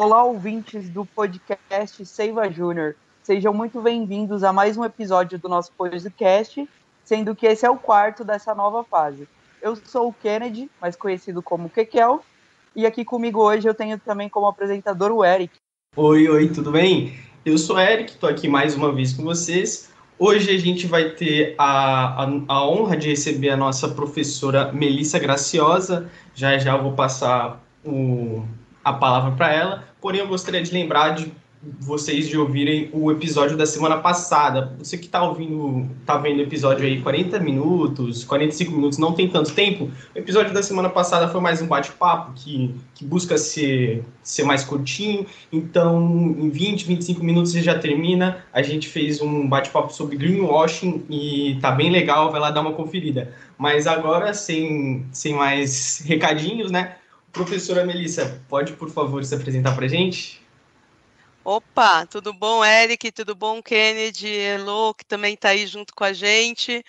Olá, ouvintes do podcast Seiva Júnior. Sejam muito bem-vindos a mais um episódio do nosso podcast, sendo que esse é o quarto dessa nova fase. Eu sou o Kennedy, mais conhecido como Kekel, e aqui comigo hoje eu tenho também como apresentador o Eric. Oi, tudo bem? Eu sou Eric, estou aqui mais uma vez com vocês. Hoje a gente vai ter a honra de receber a nossa professora Melissa Graciosa. Já já eu vou passar a palavra para ela. Porém, eu gostaria de lembrar de vocês de ouvirem o episódio da semana passada. Você que está ouvindo, tá vendo o episódio aí 40 minutos, 45 minutos, não tem tanto tempo. O episódio da semana passada foi mais um bate-papo que busca ser mais curtinho. Então, em 20, 25 minutos você já termina. A gente fez um bate-papo sobre greenwashing e tá bem legal, vai lá dar uma conferida. Mas agora, sem mais recadinhos, né? Professora Melissa, pode, por favor, se apresentar pra gente? Opa, tudo bom, Eric? Tudo bom, Kennedy? Elô, que também está aí junto com a gente.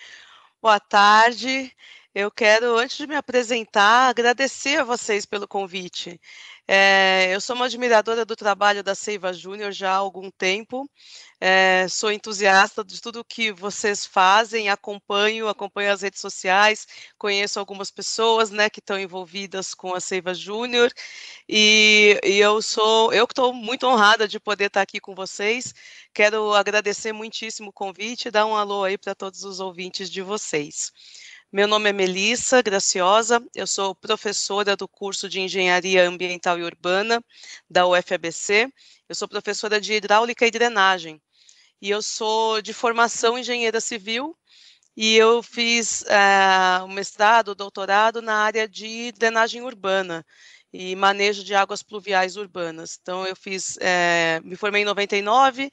Boa tarde. Eu quero, antes de me apresentar, agradecer a vocês pelo convite. Eu sou uma admiradora do trabalho da Seiva Júnior já há algum tempo. Sou entusiasta de tudo que vocês fazem, acompanho as redes sociais, conheço algumas pessoas, né, que estão envolvidas com a Seiva Júnior, e eu que estou muito honrada de poder estar aqui com vocês. Quero agradecer muitíssimo o convite e dar um alô aí para todos os ouvintes de vocês. Meu nome é Melissa Graciosa, eu sou professora do curso de Engenharia Ambiental e Urbana da UFABC, eu sou professora de Hidráulica e Drenagem, e eu sou de formação engenheira civil, e eu fiz o mestrado, o doutorado na área de drenagem urbana e manejo de águas pluviais urbanas. Então, me formei em 99,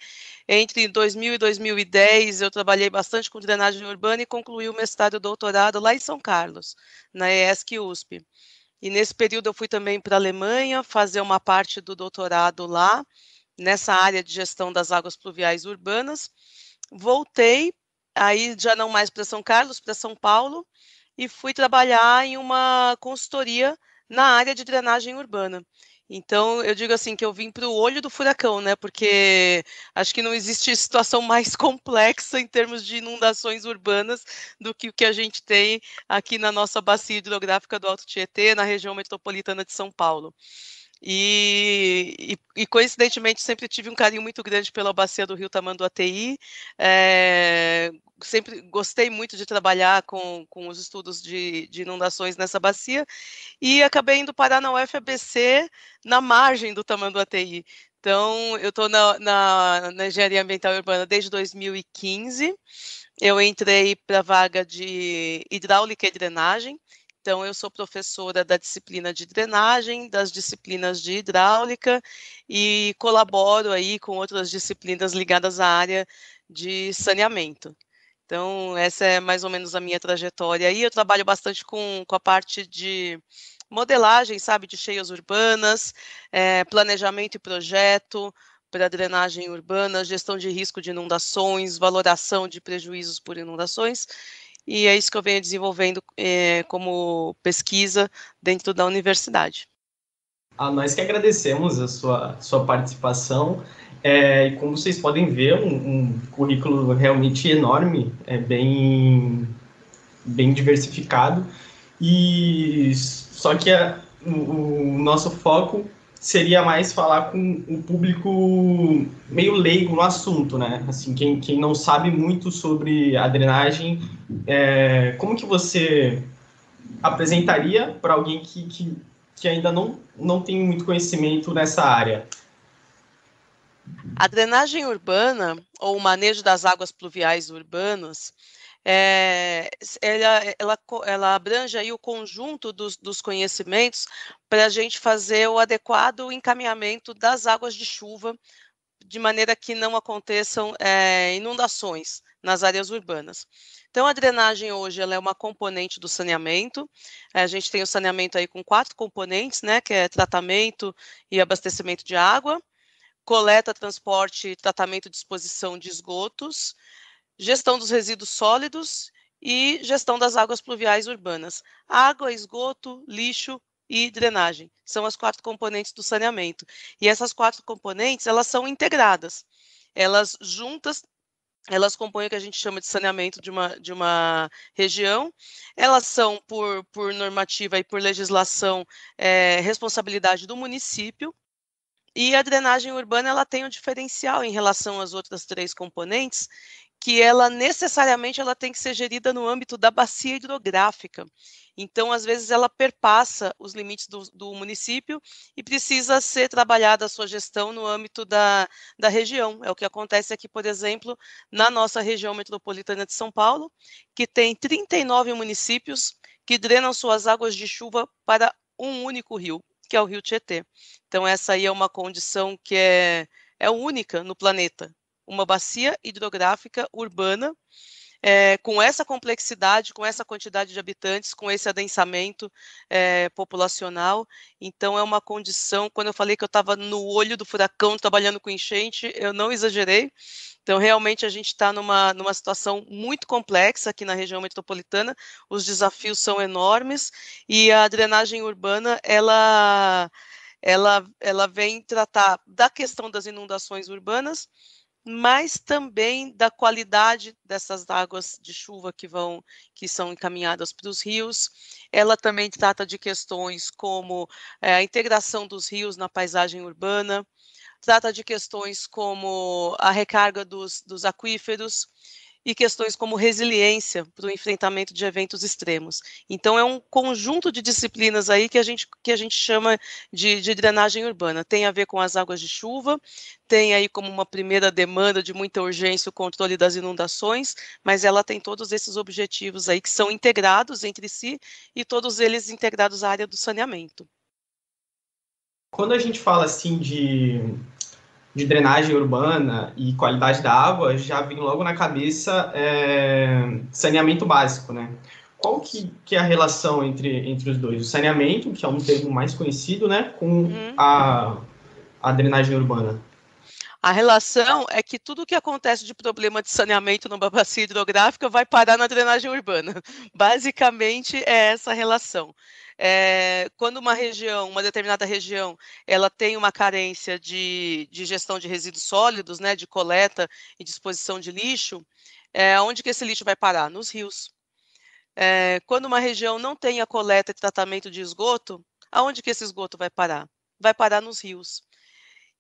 entre 2000 e 2010 eu trabalhei bastante com drenagem urbana e concluí o mestrado e o doutorado lá em São Carlos, na ESC-USP. E nesse período eu fui também para a Alemanha fazer uma parte do doutorado lá, nessa área de gestão das águas pluviais urbanas. Voltei, aí já não mais para São Carlos, para São Paulo, e fui trabalhar em uma consultoria na área de drenagem urbana. Então, eu digo assim, que eu vim para o olho do furacão, né? Porque acho que não existe situação mais complexa em termos de inundações urbanas do que o que a gente tem aqui na nossa bacia hidrográfica do Alto Tietê, na região metropolitana de São Paulo. E coincidentemente sempre tive um carinho muito grande pela bacia do Rio Tamanduateí, sempre gostei muito de trabalhar com os estudos de inundações nessa bacia, e acabei indo parar na UFABC, na margem do Tamanduateí. Então, eu estou na Engenharia Ambiental e Urbana desde 2015, eu entrei para a vaga de Hidráulica e Drenagem. Então, eu sou professora da disciplina de drenagem, das disciplinas de hidráulica e colaboro aí com outras disciplinas ligadas à área de saneamento. Então, essa é mais ou menos a minha trajetória aí. Eu trabalho bastante com a parte de modelagem, sabe, de cheias urbanas, planejamento e projeto para drenagem urbana, gestão de risco de inundações, valoração de prejuízos por inundações. E é isso que eu venho desenvolvendo como pesquisa dentro da universidade. Nós que agradecemos a sua participação. E como vocês podem ver, um currículo realmente enorme, bem diversificado. E só que o nosso foco seria mais falar com o público meio leigo no assunto, né? Assim, quem não sabe muito sobre a drenagem, como que você apresentaria para alguém que ainda não tem muito conhecimento nessa área? A drenagem urbana, ou o manejo das águas pluviais urbanas, ela abrange aí o conjunto dos conhecimentos para a gente fazer o adequado encaminhamento das águas de chuva, de maneira que não aconteçam inundações nas áreas urbanas. Então, a drenagem hoje ela é uma componente do saneamento. A gente tem o saneamento aí com 4 componentes, né, que é tratamento e abastecimento de água, coleta, transporte, tratamento e disposição de esgotos, gestão dos resíduos sólidos e gestão das águas pluviais urbanas. Água, esgoto, lixo, e drenagem. São as 4 componentes do saneamento. E essas 4 componentes, elas são integradas. Elas juntas, elas compõem o que a gente chama de saneamento de uma região. Elas são, por normativa e por legislação, responsabilidade do município. E a drenagem urbana, ela tem um diferencial em relação às outras 3 componentes, que ela necessariamente ela tem que ser gerida no âmbito da bacia hidrográfica. Então, às vezes, ela perpassa os limites do município e precisa ser trabalhada a sua gestão no âmbito da região. É o que acontece aqui, por exemplo, na nossa região metropolitana de São Paulo, que tem 39 municípios que drenam suas águas de chuva para um único rio, que é o Rio Tietê. Então, essa aí é uma condição que é única no planeta. Uma bacia hidrográfica urbana, com essa complexidade, com essa quantidade de habitantes, com esse adensamento populacional. Então, é uma condição, quando eu falei que eu estava no olho do furacão, trabalhando com enchente, eu não exagerei. Então, realmente, a gente está numa situação muito complexa aqui na região metropolitana, os desafios são enormes, e a drenagem urbana, ela vem tratar da questão das inundações urbanas, mas também da qualidade dessas águas de chuva que são encaminhadas para os rios. Ela também trata de questões como a integração dos rios na paisagem urbana, trata de questões como a recarga dos aquíferos e questões como resiliência para o enfrentamento de eventos extremos. Então, é um conjunto de disciplinas aí que a gente chama de drenagem urbana. Tem a ver com as águas de chuva, tem aí como uma primeira demanda de muita urgência o controle das inundações, mas ela tem todos esses objetivos aí que são integrados entre si e todos eles integrados à área do saneamento. Quando a gente fala assim de drenagem urbana e qualidade da água, já vem logo na cabeça saneamento básico, né? Qual que é a relação entre os dois? O saneamento, que é um termo mais conhecido, né, com a drenagem urbana. A relação é que tudo que acontece de problema de saneamento numa bacia hidrográfica vai parar na drenagem urbana. Basicamente, é essa relação. Quando uma determinada região, ela tem uma carência de gestão de resíduos sólidos, né, de coleta e disposição de lixo, onde que esse lixo vai parar? Nos rios. Quando uma região não tem a coleta e tratamento de esgoto, aonde que esse esgoto vai parar? Vai parar nos rios.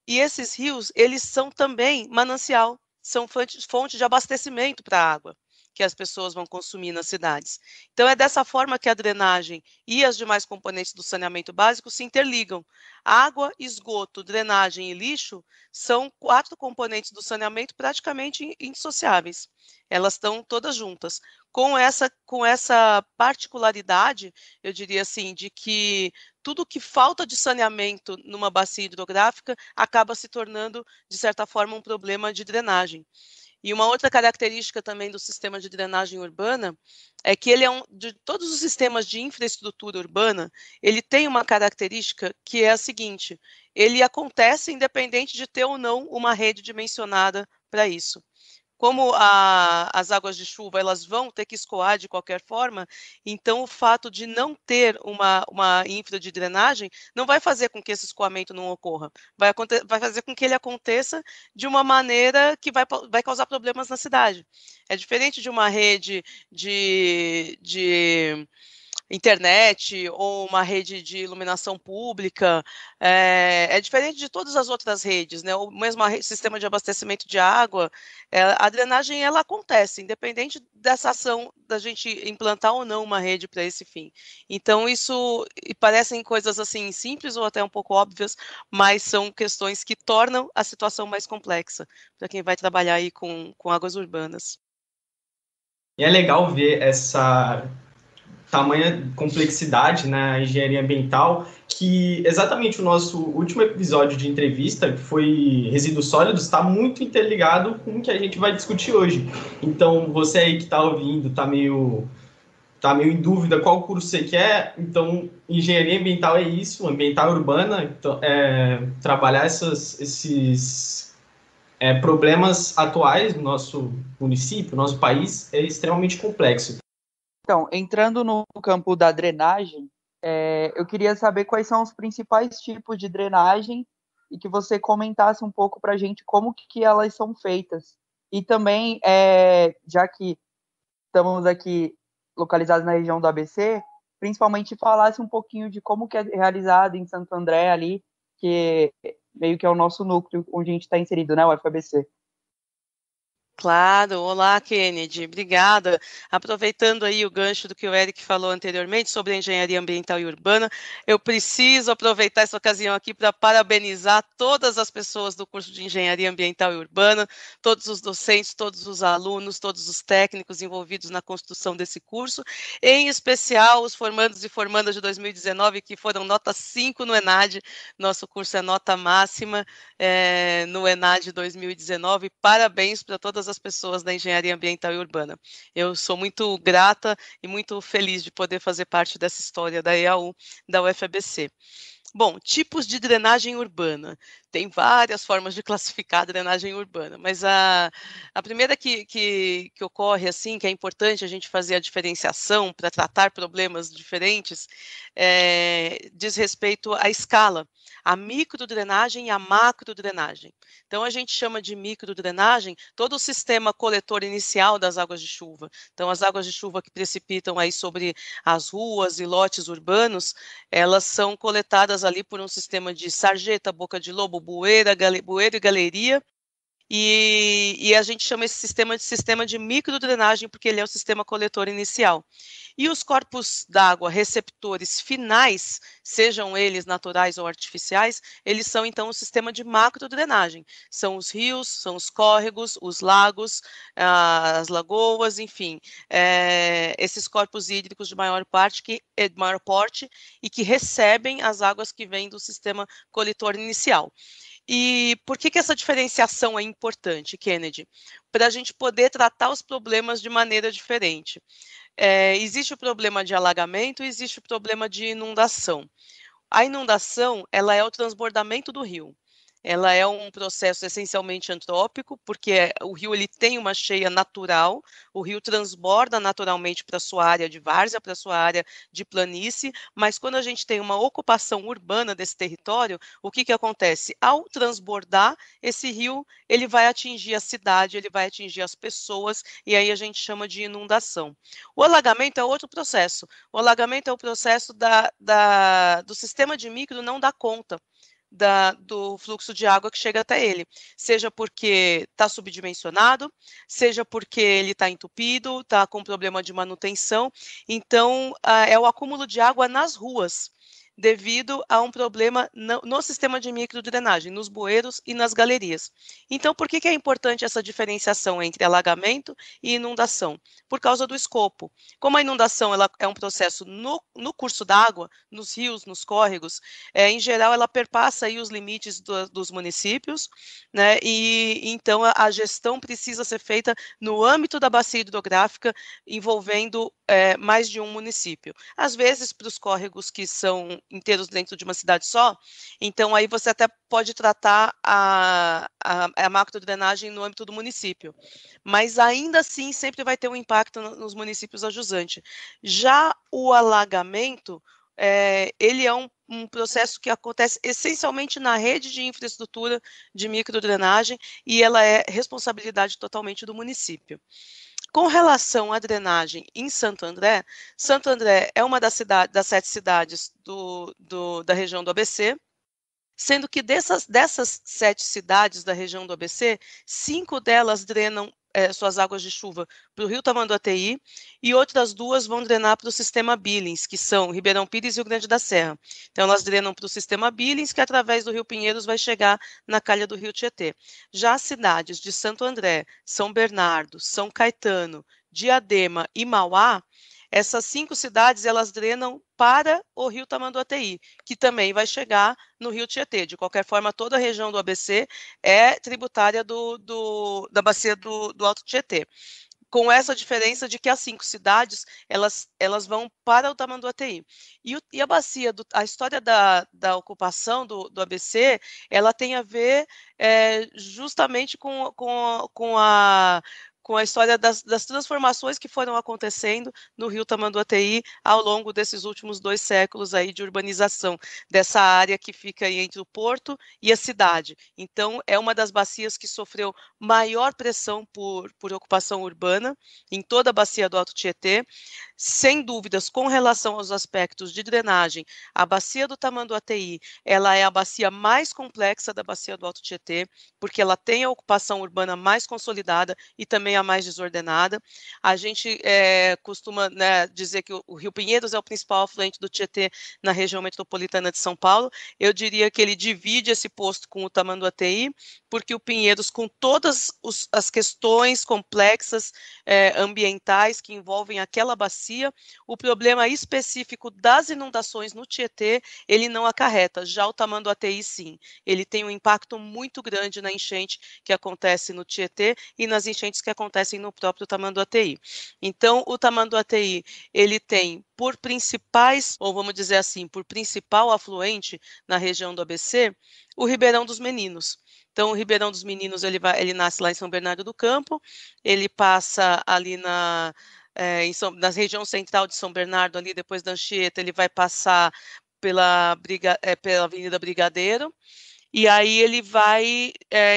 E esses rios, eles são também manancial, são fonte de abastecimento para a água que as pessoas vão consumir nas cidades. Então, é dessa forma que a drenagem e as demais componentes do saneamento básico se interligam. Água, esgoto, drenagem e lixo são 4 componentes do saneamento praticamente indissociáveis. Elas estão todas juntas. Com essa particularidade, eu diria assim, de que tudo que falta de saneamento numa bacia hidrográfica acaba se tornando, de certa forma, um problema de drenagem. E uma outra característica também do sistema de drenagem urbana é que ele de todos os sistemas de infraestrutura urbana, ele tem uma característica que é a seguinte: ele acontece independente de ter ou não uma rede dimensionada para isso. Como as águas de chuva elas vão ter que escoar de qualquer forma, então o fato de não ter uma infra de drenagem não vai fazer com que esse escoamento não ocorra, vai fazer com que ele aconteça de uma maneira que vai causar problemas na cidade. É diferente de uma rede de internet ou uma rede de iluminação pública, é diferente de todas as outras redes, né? O mesmo sistema de abastecimento de água, a drenagem ela acontece, independente dessa ação da gente implantar ou não uma rede para esse fim. Então, isso parecem coisas assim simples ou até um pouco óbvias, mas são questões que tornam a situação mais complexa para quem vai trabalhar aí com águas urbanas. E é legal ver essa tamanha complexidade na engenharia ambiental, que exatamente o nosso último episódio de entrevista, que foi resíduos sólidos, está muito interligado com o que a gente vai discutir hoje. Então, você aí que está ouvindo, está meio em dúvida qual curso você quer, então engenharia ambiental é isso, ambiental urbana, então, trabalhar esses problemas atuais no nosso município, no nosso país, é extremamente complexo. Então, entrando no campo da drenagem, Eu queria saber quais são os principais tipos de drenagem e que você comentasse um pouco para a gente como que elas são feitas. E também, já que estamos aqui localizados na região do ABC, principalmente falasse um pouquinho de como que é realizado em Santo André ali, que meio que é o nosso núcleo onde a gente está inserido, né, o FABC. Claro, olá Kennedy, obrigada. Aproveitando aí o gancho do que o Eric falou anteriormente sobre a engenharia ambiental e urbana, eu preciso aproveitar essa ocasião aqui para parabenizar todas as pessoas do curso de engenharia ambiental e urbana, todos os docentes, todos os alunos, todos os técnicos envolvidos na construção desse curso, em especial os formandos e formandas de 2019 que foram nota 5 no ENAD, nosso curso é nota máxima no ENAD 2019, parabéns para todas as pessoas da engenharia ambiental e urbana. Eu sou muito grata e muito feliz de poder fazer parte dessa história da EAU, da UFABC. Bom, tipos de drenagem urbana. Tem várias formas de classificar a drenagem urbana, mas a primeira que ocorre, assim, que é importante a gente fazer a diferenciação para tratar problemas diferentes, diz respeito à escala, a microdrenagem e a macrodrenagem. Então, a gente chama de microdrenagem todo o sistema coletor inicial das águas de chuva. Então, as águas de chuva que precipitam aí sobre as ruas e lotes urbanos, elas são coletadas ali por um sistema de sarjeta, boca de lobo, bueiro e galeria, e a gente chama esse sistema de microdrenagem porque ele é o sistema coletor inicial. E os corpos d'água receptores finais, sejam eles naturais ou artificiais, eles são então o sistema de macrodrenagem. São os rios, são os córregos, os lagos, as lagoas, enfim, esses corpos hídricos de maior porte e que recebem as águas que vêm do sistema coletor inicial. E por que essa diferenciação é importante, Kennedy? Para a gente poder tratar os problemas de maneira diferente. Existe o problema de alagamento e existe o problema de inundação. A inundação, ela é o transbordamento do rio. Ela é um processo essencialmente antrópico, porque o rio ele tem uma cheia natural, o rio transborda naturalmente para a sua área de várzea, para a sua área de planície, mas quando a gente tem uma ocupação urbana desse território, o que acontece? Ao transbordar, esse rio ele vai atingir a cidade, ele vai atingir as pessoas, e aí a gente chama de inundação. O alagamento é outro processo. O alagamento é o processo do sistema de micro não dar conta do fluxo de água que chega até ele, seja porque está subdimensionado, seja porque ele está entupido, está com problema de manutenção. Então, é o acúmulo de água nas ruas, devido a um problema no sistema de microdrenagem, nos bueiros e nas galerias. Então, por que é importante essa diferenciação entre alagamento e inundação? Por causa do escopo. Como a inundação ela é um processo no curso d'água, nos rios, nos córregos, em geral ela perpassa aí os limites dos municípios, né? E então a gestão precisa ser feita no âmbito da bacia hidrográfica, envolvendo mais de um município. Às vezes, para os córregos que são inteiros dentro de uma cidade só, então aí você até pode tratar a macrodrenagem no âmbito do município, mas ainda assim sempre vai ter um impacto nos municípios ajusantes. Já o alagamento, ele é um processo que acontece essencialmente na rede de infraestrutura de microdrenagem e ela é responsabilidade totalmente do município. Com relação à drenagem em Santo André é uma das 7 cidades da região do ABC, sendo que dessas 7 cidades da região do ABC, 5 delas drenam suas águas de chuva para o Rio Tamanduateí e outras 2 vão drenar para o sistema Billings, que são Ribeirão Pires e Rio Grande da Serra. Então, elas drenam para o sistema Billings, que através do Rio Pinheiros vai chegar na calha do Rio Tietê. Já as cidades de Santo André, São Bernardo, São Caetano, Diadema e Mauá, essas 5 cidades, elas drenam para o Rio Tamanduateí, que também vai chegar no Rio Tietê. De qualquer forma, toda a região do ABC é tributária da bacia do Alto Tietê. Com essa diferença de que as 5 cidades, elas vão para o Tamanduateí. E a bacia, a história da ocupação do ABC, ela tem a ver justamente com com a história das transformações que foram acontecendo no rio Tamanduateí ao longo desses últimos 2 séculos aí de urbanização, dessa área que fica aí entre o porto e a cidade. Então, é uma das bacias que sofreu maior pressão por ocupação urbana em toda a bacia do Alto Tietê. Sem dúvidas, com relação aos aspectos de drenagem, a bacia do Tamanduateí, ela é a bacia mais complexa da bacia do Alto Tietê, porque ela tem a ocupação urbana mais consolidada e também a mais desordenada. A gente costuma, né, dizer que o Rio Pinheiros é o principal afluente do Tietê na região metropolitana de São Paulo. Eu diria que ele divide esse posto com o Tamanduateí, porque o Pinheiros, com todas as questões complexas ambientais que envolvem aquela bacia, o problema específico das inundações no Tietê, ele não acarreta. Já o Tamanduateí, sim, ele tem um impacto muito grande na enchente que acontece no Tietê e nas enchentes que acontecem no próprio Tamanduateí. Então, o Tamanduateí, ele tem por principais, ou vamos dizer assim, por principal afluente na região do ABC, o Ribeirão dos Meninos. Então, o Ribeirão dos Meninos, ele nasce lá em São Bernardo do Campo, ele passa ali na região central de São Bernardo, ali depois da Anchieta, ele vai passar pela Avenida Brigadeiro, e aí ele vai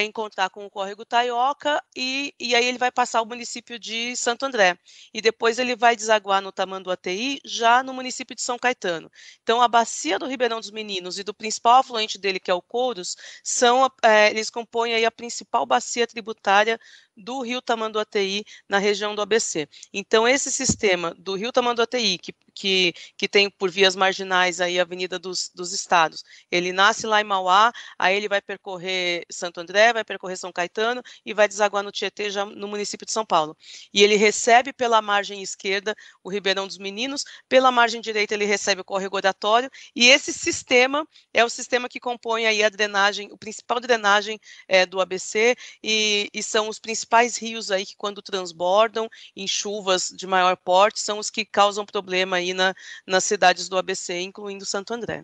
encontrar com o Córrego Taioca e aí ele vai passar o município de Santo André. E depois ele vai desaguar no Tamanduateí, já no município de São Caetano. Então, a bacia do Ribeirão dos Meninos e do principal afluente dele, que é o Couros, eles compõem aí a principal bacia tributária do rio Tamanduateí na região do ABC. Então, esse sistema do rio Tamanduateí, que tem por vias marginais aí a Avenida dos Estados, ele nasce lá em Mauá, aí ele vai percorrer Santo André, vai percorrer São Caetano e vai desaguar no Tietê, já no município de São Paulo. E ele recebe pela margem esquerda o Ribeirão dos Meninos, pela margem direita ele recebe o córrego oratório, e esse sistema é o sistema que compõe aí a drenagem, o principal drenagem do ABC, e são os principais rios aí que, quando transbordam em chuvas de maior porte, são os que causam problema aí nas cidades do ABC, incluindo Santo André.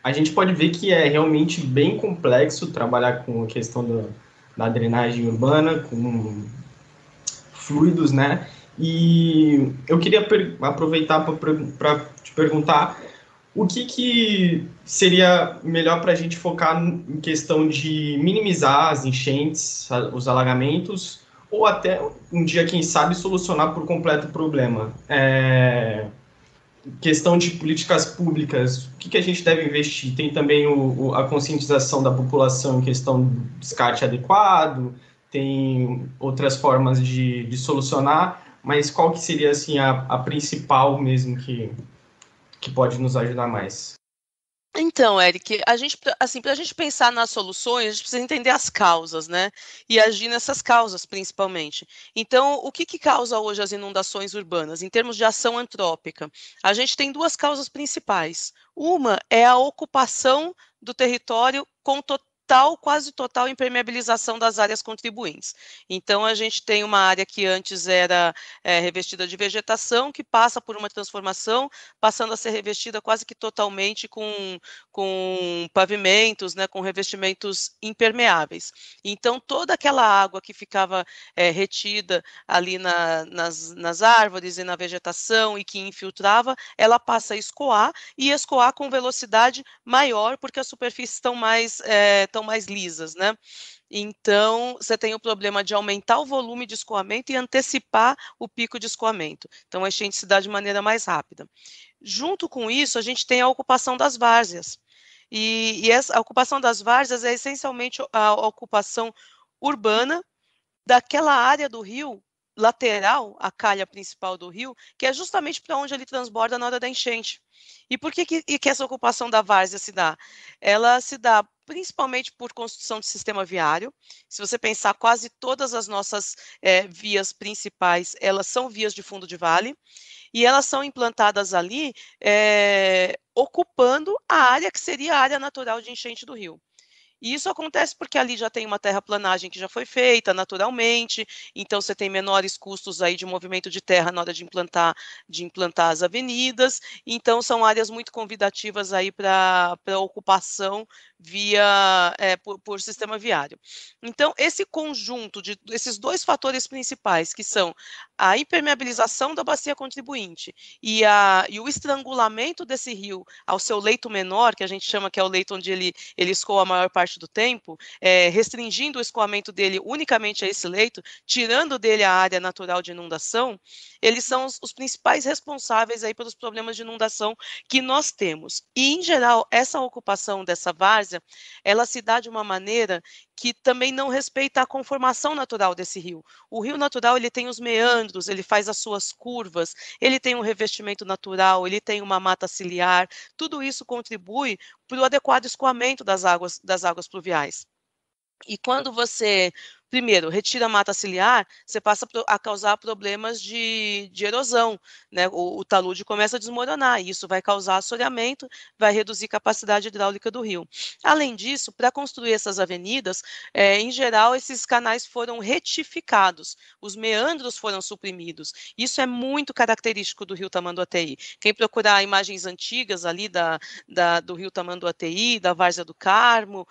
A gente pode ver que é realmente bem complexo trabalhar com a questão da drenagem urbana, com fluidos, né? E eu queria aproveitar para te perguntar o que seria melhor para a gente focar em questão de minimizar as enchentes, os alagamentos, ou até um dia, quem sabe, solucionar por completo o problema. Questão de políticas públicas, o que a gente deve investir? Tem também a conscientização da população em questão do descarte adequado, tem outras formas de solucionar, mas qual que seria assim, a principal mesmo que pode nos ajudar mais? Então, Eric, para a gente pensar nas soluções, a gente precisa entender as causas, né? E agir nessas causas, principalmente. Então, o que causa hoje as inundações urbanas, em termos de ação antrópica? A gente tem 2 causas principais. Uma é a ocupação do território com quase total impermeabilização das áreas contribuintes. Então, a gente tem uma área que antes era revestida de vegetação, que passa por uma transformação, passando a ser revestida quase que totalmente com pavimentos, né, com revestimentos impermeáveis. Então, toda aquela água que ficava retida ali nas árvores e na vegetação e que infiltrava, ela passa a escoar, e escoar com velocidade maior, porque as superfícies estão mais lisas, né? Então, você tem o problema de aumentar o volume de escoamento e antecipar o pico de escoamento. Então, a enchente se dá de maneira mais rápida. Junto com isso, a gente tem a ocupação das várzeas. A ocupação das várzeas é essencialmente a ocupação urbana daquela área do rio lateral, a calha principal do rio, que é justamente para onde ele transborda na hora da enchente. E por que essa ocupação da várzea se dá? Ela se dá principalmente por construção de sistema viário. Se você pensar, quase todas as nossas vias principais, elas são vias de fundo de vale, e elas são implantadas ali ocupando a área que seria a área natural de enchente do rio. E isso acontece porque ali já tem uma terraplanagem que já foi feita naturalmente, então você tem menores custos aí de movimento de terra na hora de implantar as avenidas, então são áreas muito convidativas aí para ocupação por sistema viário. Então, esse conjunto esses dois fatores principais, que são a impermeabilização da bacia contribuinte e o estrangulamento desse rio ao seu leito menor, que a gente chama que é o leito onde ele escoa a maior parte do tempo, restringindo o escoamento dele unicamente a esse leito, tirando dele a área natural de inundação, eles são os principais responsáveis aí pelos problemas de inundação que nós temos. E, em geral, essa ocupação dessa várzea, ela se dá de uma maneira que também não respeita a conformação natural desse rio. O rio natural, ele tem os meandros, ele faz as suas curvas, ele tem um revestimento natural, ele tem uma mata ciliar, tudo isso contribui para o adequado escoamento das águas pluviais. E quando você, primeiro, retira a mata ciliar, você passa a causar problemas de erosão, né? O talude começa a desmoronar, e isso vai causar assoreamento, vai reduzir a capacidade hidráulica do rio. Além disso, para construir essas avenidas, em geral, esses canais foram retificados, os meandros foram suprimidos. Isso é muito característico do rio Tamanduateí. Quem procurar imagens antigas ali do rio Tamanduateí, da Várzea do Carmo,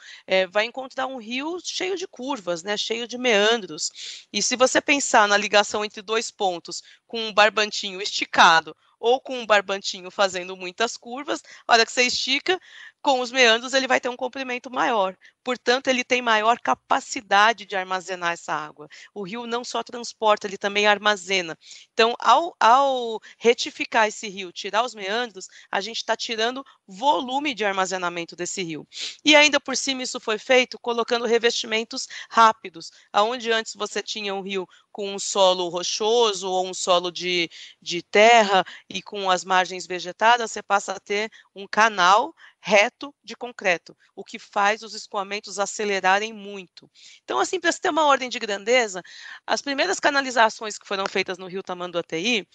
vai encontrar um rio cheio de curvas, né, cheio de meandros. E se você pensar na ligação entre dois pontos, com um barbantinho esticado ou com um barbantinho fazendo muitas curvas, a hora que você estica, com os meandros ele vai ter um comprimento maior. Portanto, ele tem maior capacidade de armazenar essa água. O rio não só transporta, ele também armazena. Então, ao retificar esse rio, tirar os meandros, a gente está tirando volume de armazenamento desse rio. E ainda por cima isso foi feito colocando revestimentos rápidos, aonde antes você tinha um rio com um solo rochoso ou um solo de terra e com as margens vegetadas, você passa a ter um canal reto de concreto, o que faz os escoamentos acelerarem muito. Então, assim, para se ter uma ordem de grandeza, as primeiras canalizações que foram feitas no rio Tamanduateí,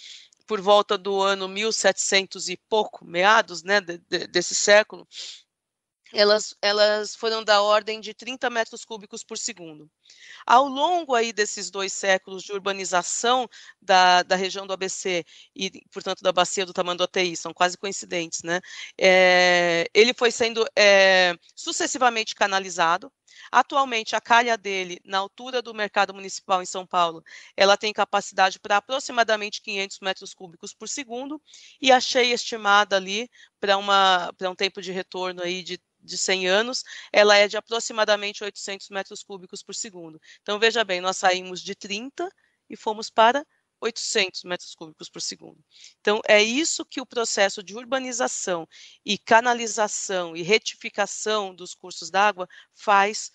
por volta do ano 1700 e pouco, meados, né, desse século, elas foram da ordem de 30 metros cúbicos por segundo. Ao longo aí desses 2 séculos de urbanização da região do ABC e, portanto, da bacia do Tamanduateí, são quase coincidentes, né? Ele foi sendo sucessivamente canalizado. Atualmente, a calha dele, na altura do Mercado Municipal em São Paulo, ela tem capacidade para aproximadamente 500 metros cúbicos por segundo, e a cheia estimada ali para um tempo de retorno aí de 100 anos, ela é de aproximadamente 800 metros cúbicos por segundo. Então, veja bem, nós saímos de 30 e fomos para 800 metros cúbicos por segundo. Então, é isso que o processo de urbanização e canalização e retificação dos cursos d'água faz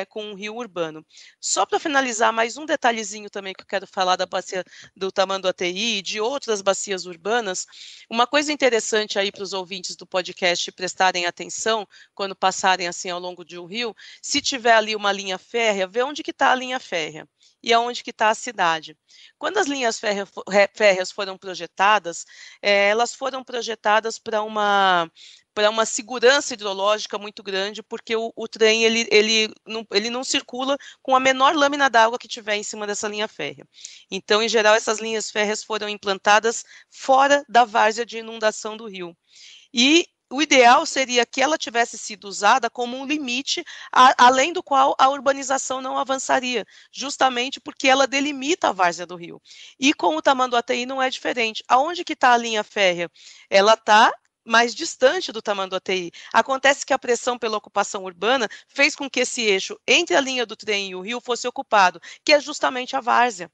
com o rio urbano. Só para finalizar, mais um detalhezinho também que eu quero falar da bacia do Tamanduateí e de outras bacias urbanas. Uma coisa interessante aí para os ouvintes do podcast prestarem atenção quando passarem assim ao longo de um rio, se tiver ali uma linha férrea, vê onde que está a linha férrea e aonde que está a cidade. Quando as linhas férreas foram projetadas, elas foram projetadas para uma segurança hidrológica muito grande, porque o trem ele não circula com a menor lâmina d'água que tiver em cima dessa linha férrea. Então, em geral, essas linhas férreas foram implantadas fora da várzea de inundação do rio. E o ideal seria que ela tivesse sido usada como um limite, além do qual a urbanização não avançaria, justamente porque ela delimita a várzea do rio. E com o Tamanduateí não é diferente. Aonde que está a linha férrea? Ela está mais distante do Tamanduateí. Acontece que a pressão pela ocupação urbana fez com que esse eixo entre a linha do trem e o rio fosse ocupado, que é justamente a várzea.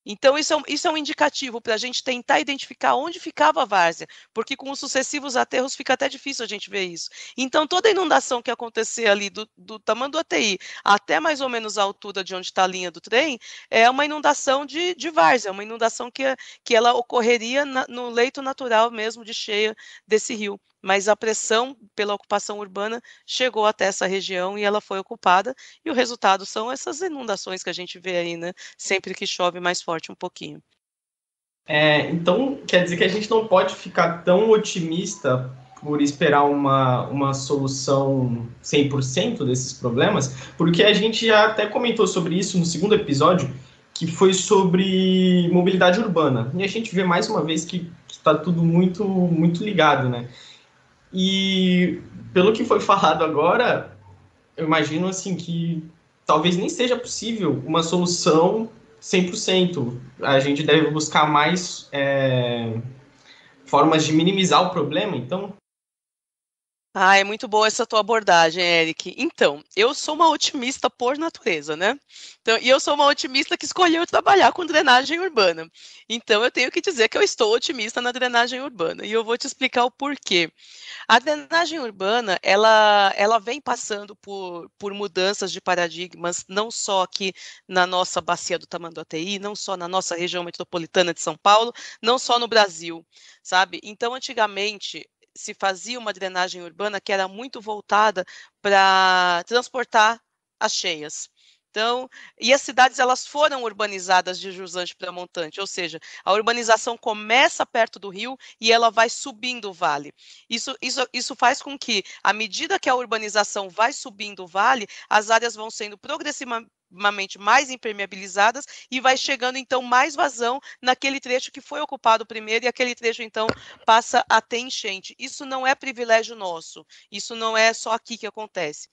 Então, isso é um indicativo para a gente tentar identificar onde ficava a várzea, porque com os sucessivos aterros fica até difícil a gente ver isso. Então, toda inundação que acontecer ali do Tamanduateí até mais ou menos a altura de onde está a linha do trem, é uma inundação de várzea, uma inundação que ela ocorreria no leito natural mesmo de cheia desse rio. Mas a pressão pela ocupação urbana chegou até essa região e ela foi ocupada, e o resultado são essas inundações que a gente vê aí, né? Sempre que chove mais forte um pouquinho. Então, quer dizer que a gente não pode ficar tão otimista por esperar uma solução 100% desses problemas, porque a gente já até comentou sobre isso no segundo episódio, que foi sobre mobilidade urbana. E a gente vê mais uma vez que está tudo muito, muito ligado, né? E pelo que foi falado agora, eu imagino assim que talvez nem seja possível uma solução 100%. A gente deve buscar mais formas de minimizar o problema, então. Ah, é muito boa essa tua abordagem, Eric. Então, eu sou uma otimista por natureza, né? Então, e eu sou uma otimista que escolheu trabalhar com drenagem urbana. Então, eu tenho que dizer que eu estou otimista na drenagem urbana. E eu vou te explicar o porquê. A drenagem urbana, ela vem passando por mudanças de paradigmas, não só aqui na nossa bacia do Tamanduateí, não só na nossa região metropolitana de São Paulo, não só no Brasil, sabe? Então, antigamente, se fazia uma drenagem urbana que era muito voltada para transportar as cheias. Então, e as cidades elas foram urbanizadas de jusante para montante, ou seja, a urbanização começa perto do rio e ela vai subindo o vale. Isso faz com que, à medida que a urbanização vai subindo o vale, as áreas vão sendo progressivamente mais impermeabilizadas e vai chegando então mais vazão naquele trecho que foi ocupado primeiro e aquele trecho então passa a ter enchente. Isso não é privilégio nosso, isso não é só aqui que acontece.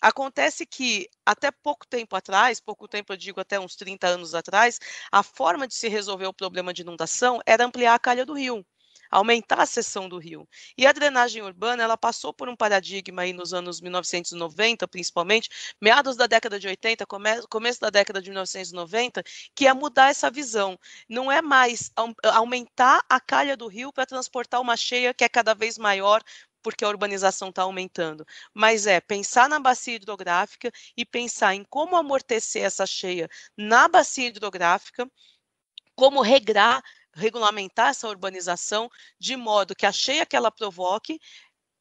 Acontece que até pouco tempo atrás, pouco tempo eu digo até uns 30 anos atrás, a forma de se resolver o problema de inundação era ampliar a calha do rio, aumentar a seção do rio. E a drenagem urbana, ela passou por um paradigma aí nos anos 1990, principalmente, meados da década de 80, começo da década de 1990, que é mudar essa visão. Não é mais aumentar a calha do rio para transportar uma cheia que é cada vez maior, porque a urbanização está aumentando, mas é pensar na bacia hidrográfica e pensar em como amortecer essa cheia na bacia hidrográfica, como regulamentar essa urbanização de modo que a cheia que ela provoque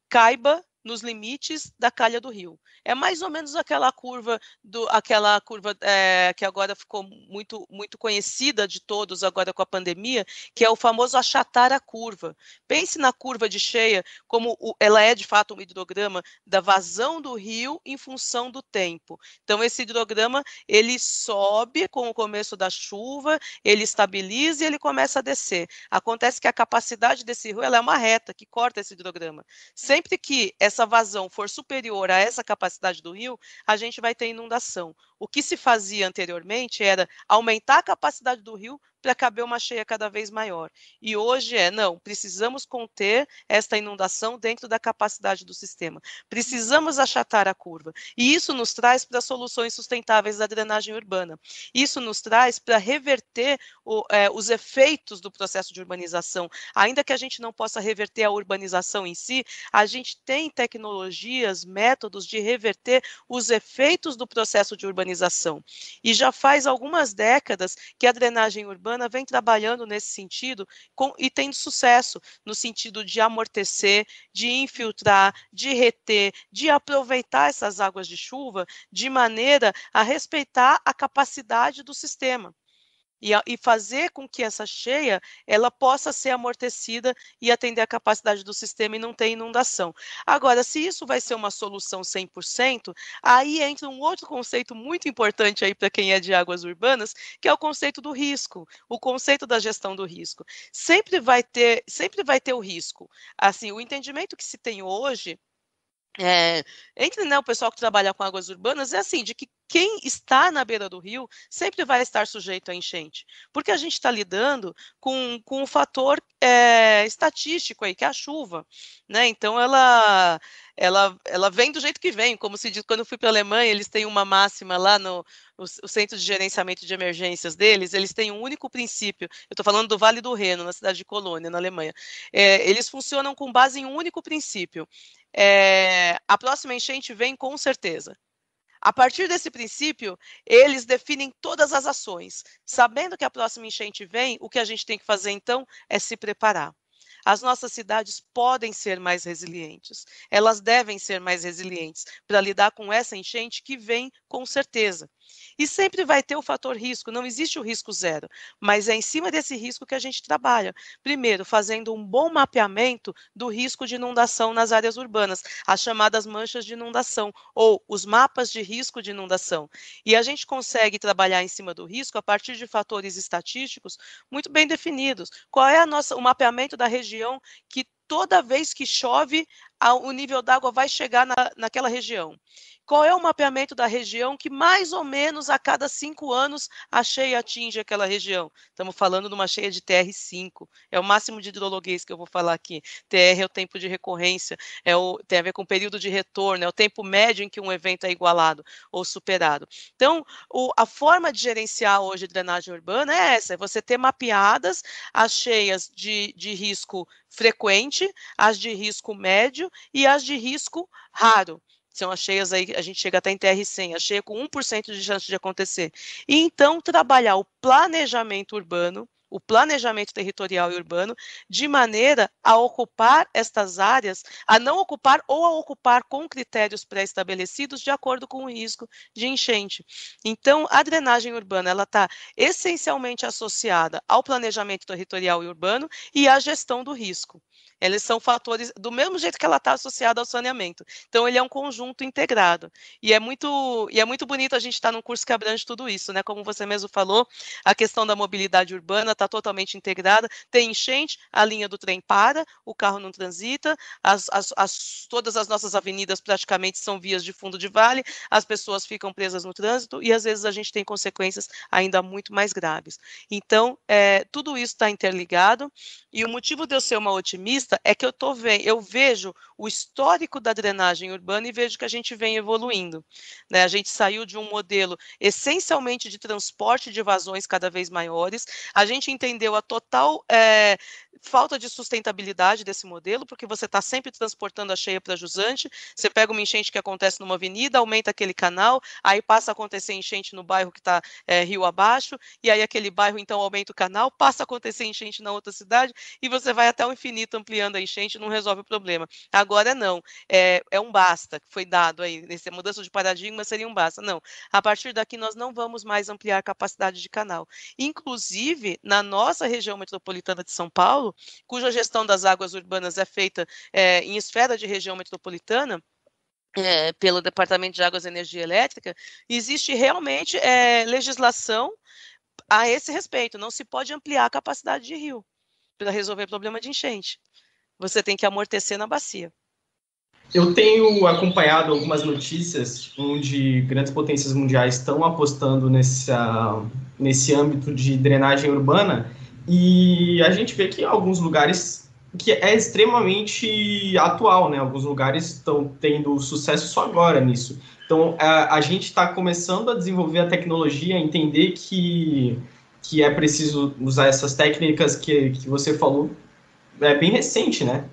caiba nos limites da calha do rio. É mais ou menos aquela curva que agora ficou muito conhecida de todos agora com a pandemia, que é o famoso achatar a curva. Pense na curva de cheia como ela é de fato um hidrograma da vazão do rio em função do tempo. Então esse hidrograma ele sobe com o começo da chuva, ele estabiliza e ele começa a descer. Acontece que a capacidade desse rio ela é uma reta que corta esse hidrograma. Sempre que essa vazão for superior a essa capacidade do rio, a gente vai ter inundação. O que se fazia anteriormente era aumentar a capacidade do rio para caber uma cheia cada vez maior. E hoje não, precisamos conter esta inundação dentro da capacidade do sistema. Precisamos achatar a curva. E isso nos traz para soluções sustentáveis da drenagem urbana. Isso nos traz para reverter os efeitos do processo de urbanização. Ainda que a gente não possa reverter a urbanização em si, a gente tem tecnologias, métodos de reverter os efeitos do processo de urbanização. E já faz algumas décadas que a drenagem urbana vem trabalhando nesse sentido e tendo sucesso, no sentido de amortecer, de infiltrar, de reter, de aproveitar essas águas de chuva de maneira a respeitar a capacidade do sistema. E fazer com que essa cheia ela possa ser amortecida e atender a capacidade do sistema e não ter inundação. Agora, se isso vai ser uma solução 100%, aí entra um outro conceito muito importante aí para quem é de águas urbanas, que é o conceito do risco, o conceito da gestão do risco. Sempre vai ter o risco. Assim, o entendimento que se tem hoje entre o pessoal que trabalha com águas urbanas, é assim, de que quem está na beira do rio sempre vai estar sujeito a enchente, porque a gente está lidando com um fator estatístico aí, que é a chuva, né? Então ela vem do jeito que vem, como se diz, quando eu fui para a Alemanha, eles têm uma máxima lá o centro de gerenciamento de emergências deles, eles têm um único princípio, eu estou falando do Vale do Reno, na cidade de Colônia, na Alemanha, eles funcionam com base em um único princípio, a próxima enchente vem com certeza. A partir desse princípio, eles definem todas as ações. Sabendo que a próxima enchente vem, o que a gente tem que fazer, então, é se preparar. As nossas cidades podem ser mais resilientes. Elas devem ser mais resilientes para lidar com essa enchente que vem com certeza. E sempre vai ter o fator risco, não existe o risco zero, mas é em cima desse risco que a gente trabalha. Primeiro, fazendo um bom mapeamento do risco de inundação nas áreas urbanas, as chamadas manchas de inundação, ou os mapas de risco de inundação. E a gente consegue trabalhar em cima do risco a partir de fatores estatísticos muito bem definidos. Qual é o mapeamento da região que toda vez que chove, o nível d'água vai chegar naquela região? Qual é o mapeamento da região que mais ou menos a cada 5 anos a cheia atinge aquela região? Estamos falando de uma cheia de TR5, é o máximo de hidrologuês que eu vou falar aqui. TR é o tempo de recorrência, tem a ver com o período de retorno, é o tempo médio em que um evento é igualado ou superado. Então, a forma de gerenciar hoje drenagem urbana é essa, é você ter mapeadas as cheias de risco frequente, as de risco médio e as de risco raro. São as cheias aí, a gente chega até em TR100, a cheia com 1% de chance de acontecer. E então trabalhar o planejamento urbano, o planejamento territorial e urbano, de maneira a ocupar estas áreas, a não ocupar ou a ocupar com critérios pré-estabelecidos de acordo com o risco de enchente. Então, a drenagem urbana, ela está essencialmente associada ao planejamento territorial e urbano e à gestão do risco. Eles são fatores, do mesmo jeito que ela está associada ao saneamento. Então, ele é um conjunto integrado. E é muito bonito a gente estar num curso que abrange tudo isso, né? Como você mesmo falou, a questão da mobilidade urbana está totalmente integrada. Tem enchente, a linha do trem para, o carro não transita, todas as nossas avenidas praticamente são vias de fundo de vale, as pessoas ficam presas no trânsito e, às vezes, a gente tem consequências ainda muito mais graves. Então, tudo isso está interligado. E o motivo de eu ser uma otimista é que eu vejo o histórico da drenagem urbana e vejo que a gente vem evoluindo, né? A gente saiu de um modelo essencialmente de transporte de vazões cada vez maiores, a gente entendeu a total falta de sustentabilidade desse modelo, porque você está sempre transportando a cheia para jusante, você pega uma enchente que acontece numa avenida, aumenta aquele canal, aí passa a acontecer enchente no bairro que está rio abaixo, e aí aquele bairro então aumenta o canal, passa a acontecer enchente na outra cidade, e você vai até o infinito ampliando a enchente, não resolve o problema. Agora não, é um basta que foi dado aí, nessa mudança de paradigma seria um basta. Não, a partir daqui nós não vamos mais ampliar a capacidade de canal. Inclusive, na nossa região metropolitana de São Paulo, cuja gestão das águas urbanas é feita em esfera de região metropolitana, pelo Departamento de Águas e Energia Elétrica, existe realmente legislação a esse respeito. Não se pode ampliar a capacidade de rio para resolver problema de enchente. Você tem que amortecer na bacia. Eu tenho acompanhado algumas notícias onde grandes potências mundiais estão apostando nesse âmbito de drenagem urbana, e a gente vê que em alguns lugares que é extremamente atual, né? Alguns lugares estão tendo sucesso só agora nisso. Então, a gente está começando a desenvolver a tecnologia, entender que é preciso usar essas técnicas que você falou. É bem recente, né?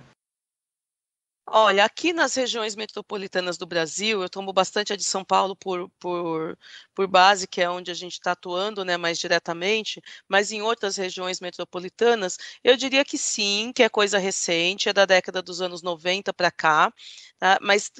Olha, aqui nas regiões metropolitanas do Brasil, eu tomo bastante a de São Paulo por base, que é onde a gente está atuando, né, mais diretamente, mas em outras regiões metropolitanas, eu diria que sim, que é coisa recente, é da década dos anos 90 para cá, tá? Mas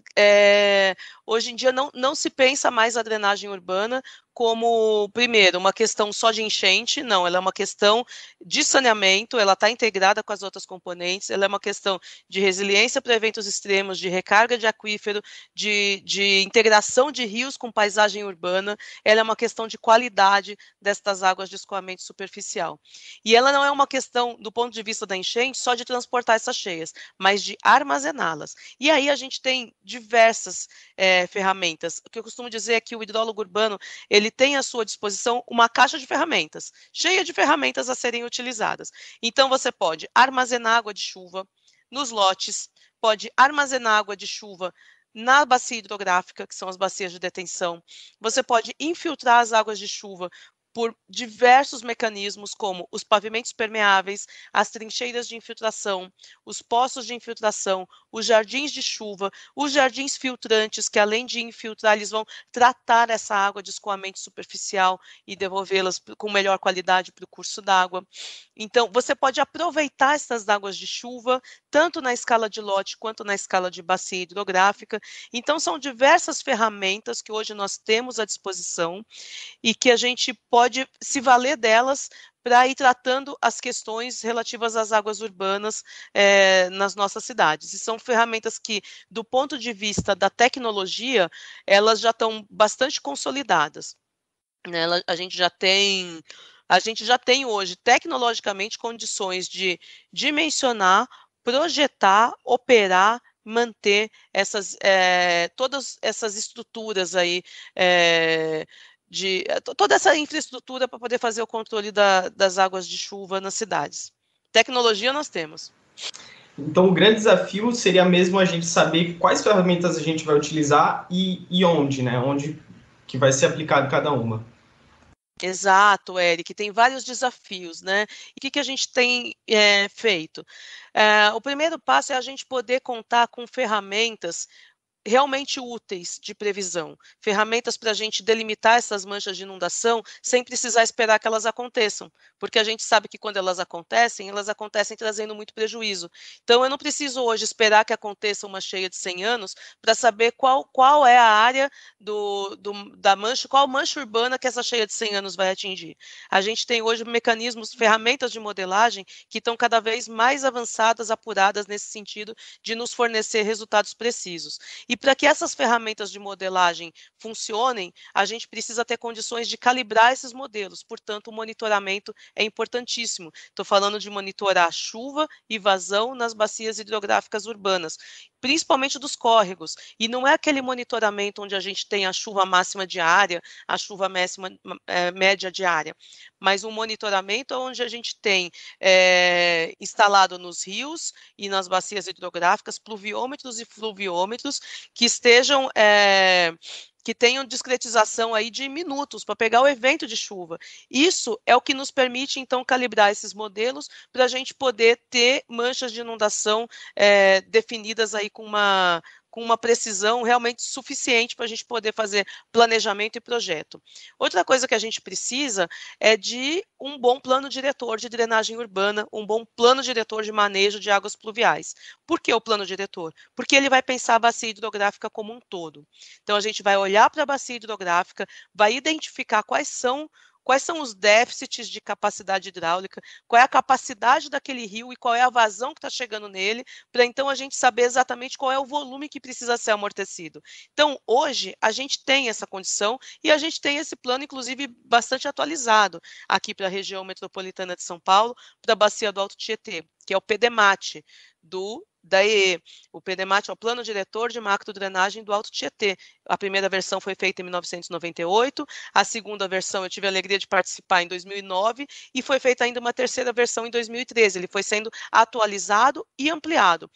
hoje em dia não se pensa mais a drenagem urbana como, primeiro, uma questão só de enchente, não, ela é uma questão de saneamento, ela está integrada com as outras componentes, ela é uma questão de resiliência para eventos extremos, de recarga de aquífero, de integração de rios com paisagem urbana, ela é uma questão de qualidade destas águas de escoamento superficial. E ela não é uma questão, do ponto de vista da enchente, só de transportar essas cheias, mas de armazená-las. E aí a gente tem diversas ferramentas. O que eu costumo dizer é que o hidrólogo urbano, ele tem à sua disposição uma caixa de ferramentas, cheia de ferramentas a serem utilizadas. Então, você pode armazenar água de chuva nos lotes, pode armazenar água de chuva na bacia hidrográfica, que são as bacias de detenção. Você pode infiltrar as águas de chuva por diversos mecanismos, como os pavimentos permeáveis, as trincheiras de infiltração, os poços de infiltração, os jardins de chuva, os jardins filtrantes, que além de infiltrar, eles vão tratar essa água de escoamento superficial e devolvê-las com melhor qualidade para o curso d'água. Então, você pode aproveitar essas águas de chuva, tanto na escala de lote quanto na escala de bacia hidrográfica. Então, são diversas ferramentas que hoje nós temos à disposição e que a gente pode se valer delas para ir tratando as questões relativas às águas urbanas nas nossas cidades. E são ferramentas que, do ponto de vista da tecnologia, elas já estão bastante consolidadas. Né? A gente já tem hoje, tecnologicamente, condições de dimensionar, projetar, operar, manter todas essas estruturas aí, toda essa infraestrutura para poder fazer o controle das águas de chuva nas cidades. Tecnologia nós temos. Então, o grande desafio seria mesmo a gente saber quais ferramentas a gente vai utilizar e onde, né? Onde que vai ser aplicado cada uma. Exato, Eric, tem vários desafios, né? E o que a gente tem feito? O primeiro passo é a gente poder contar com ferramentas realmente úteis de previsão, ferramentas para a gente delimitar essas manchas de inundação sem precisar esperar que elas aconteçam, porque a gente sabe que quando elas acontecem trazendo muito prejuízo. Então, eu não preciso hoje esperar que aconteça uma cheia de 100 anos para saber qual é a área da mancha, qual mancha urbana que essa cheia de 100 anos vai atingir. A gente tem hoje mecanismos, ferramentas de modelagem que estão cada vez mais avançadas, apuradas nesse sentido de nos fornecer resultados precisos. E para que essas ferramentas de modelagem funcionem, a gente precisa ter condições de calibrar esses modelos. Portanto, o monitoramento é importantíssimo. Estou falando de monitorar chuva e vazão nas bacias hidrográficas urbanas, principalmente dos córregos. E não é aquele monitoramento onde a gente tem a chuva máxima diária, a chuva média diária, mas um monitoramento onde a gente tem instalado nos rios e nas bacias hidrográficas pluviômetros e fluviômetros que estejam que tenham discretização aí de minutos para pegar o evento de chuva. Isso é o que nos permite, então, calibrar esses modelos para a gente poder ter manchas de inundação definidas aí com uma precisão realmente suficiente para a gente poder fazer planejamento e projeto. Outra coisa que a gente precisa é de um bom plano diretor de drenagem urbana, um bom plano diretor de manejo de águas pluviais. Por que o plano diretor? Porque ele vai pensar a bacia hidrográfica como um todo. Então, a gente vai olhar para a bacia hidrográfica, vai identificar quais são os déficits de capacidade hidráulica, qual é a capacidade daquele rio e qual é a vazão que está chegando nele, para então a gente saber exatamente qual é o volume que precisa ser amortecido. Então, hoje, a gente tem essa condição e a gente tem esse plano, inclusive, bastante atualizado aqui para a região metropolitana de São Paulo, para a bacia do Alto Tietê, que é o PDMAT, da EE. O PDMAT é o Plano Diretor de Macrodrenagem do Alto Tietê. A primeira versão foi feita em 1998, a segunda versão eu tive a alegria de participar em 2009 e foi feita ainda uma terceira versão em 2013. Ele foi sendo atualizado e ampliado.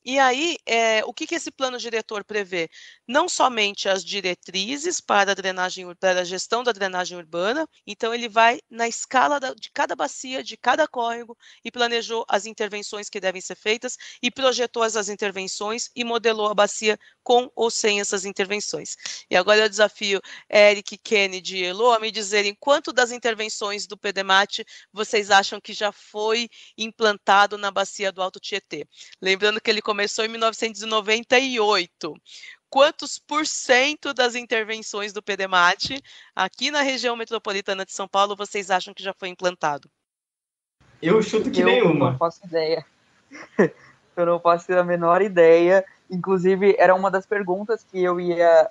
E aí, o que esse plano diretor prevê? Não somente as diretrizes para a gestão da drenagem urbana, então ele vai na escala de cada bacia, de cada córrego, e planejou as intervenções que devem ser feitas, e projetou essas intervenções e modelou a bacia com ou sem essas intervenções. E agora eu desafio Eric, Kennedy e Elo a me dizerem quanto das intervenções do PDMAT vocês acham que já foi implantado na bacia do Alto Tietê. Lembrando que ele começou em 1998. Quantos por cento das intervenções do PDMAT aqui na região metropolitana de São Paulo vocês acham que já foi implantado? Eu chuto que nenhuma. Eu não faço ideia. Eu não faço a menor ideia. Inclusive, era uma das perguntas que eu ia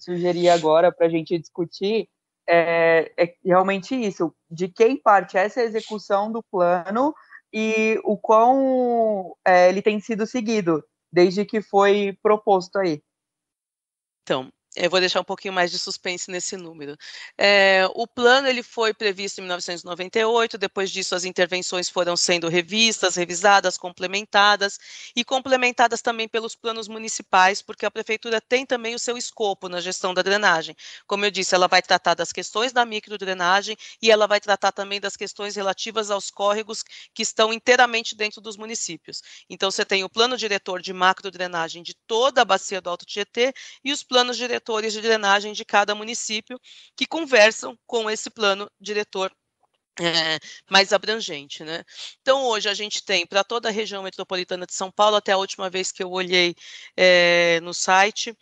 sugerir agora para a gente discutir. É realmente isso. De quem parte essa execução do plano e o quão ele tem sido seguido desde que foi proposto aí. Então, Eu vou deixar um pouquinho mais de suspense nesse número. O plano ele foi previsto em 1998, depois disso as intervenções foram sendo revistas, revisadas, complementadas também pelos planos municipais, porque a prefeitura tem também o seu escopo na gestão da drenagem. Como eu disse, ela vai tratar das questões da microdrenagem e ela vai tratar também das questões relativas aos córregos que estão inteiramente dentro dos municípios. Então, você tem o plano diretor de macrodrenagem de toda a bacia do Alto Tietê e os planos diretores de drenagem de cada município, que conversam com esse plano diretor mais abrangente, né? Então, hoje a gente tem, para toda a região metropolitana de São Paulo, até a última vez que eu olhei no site,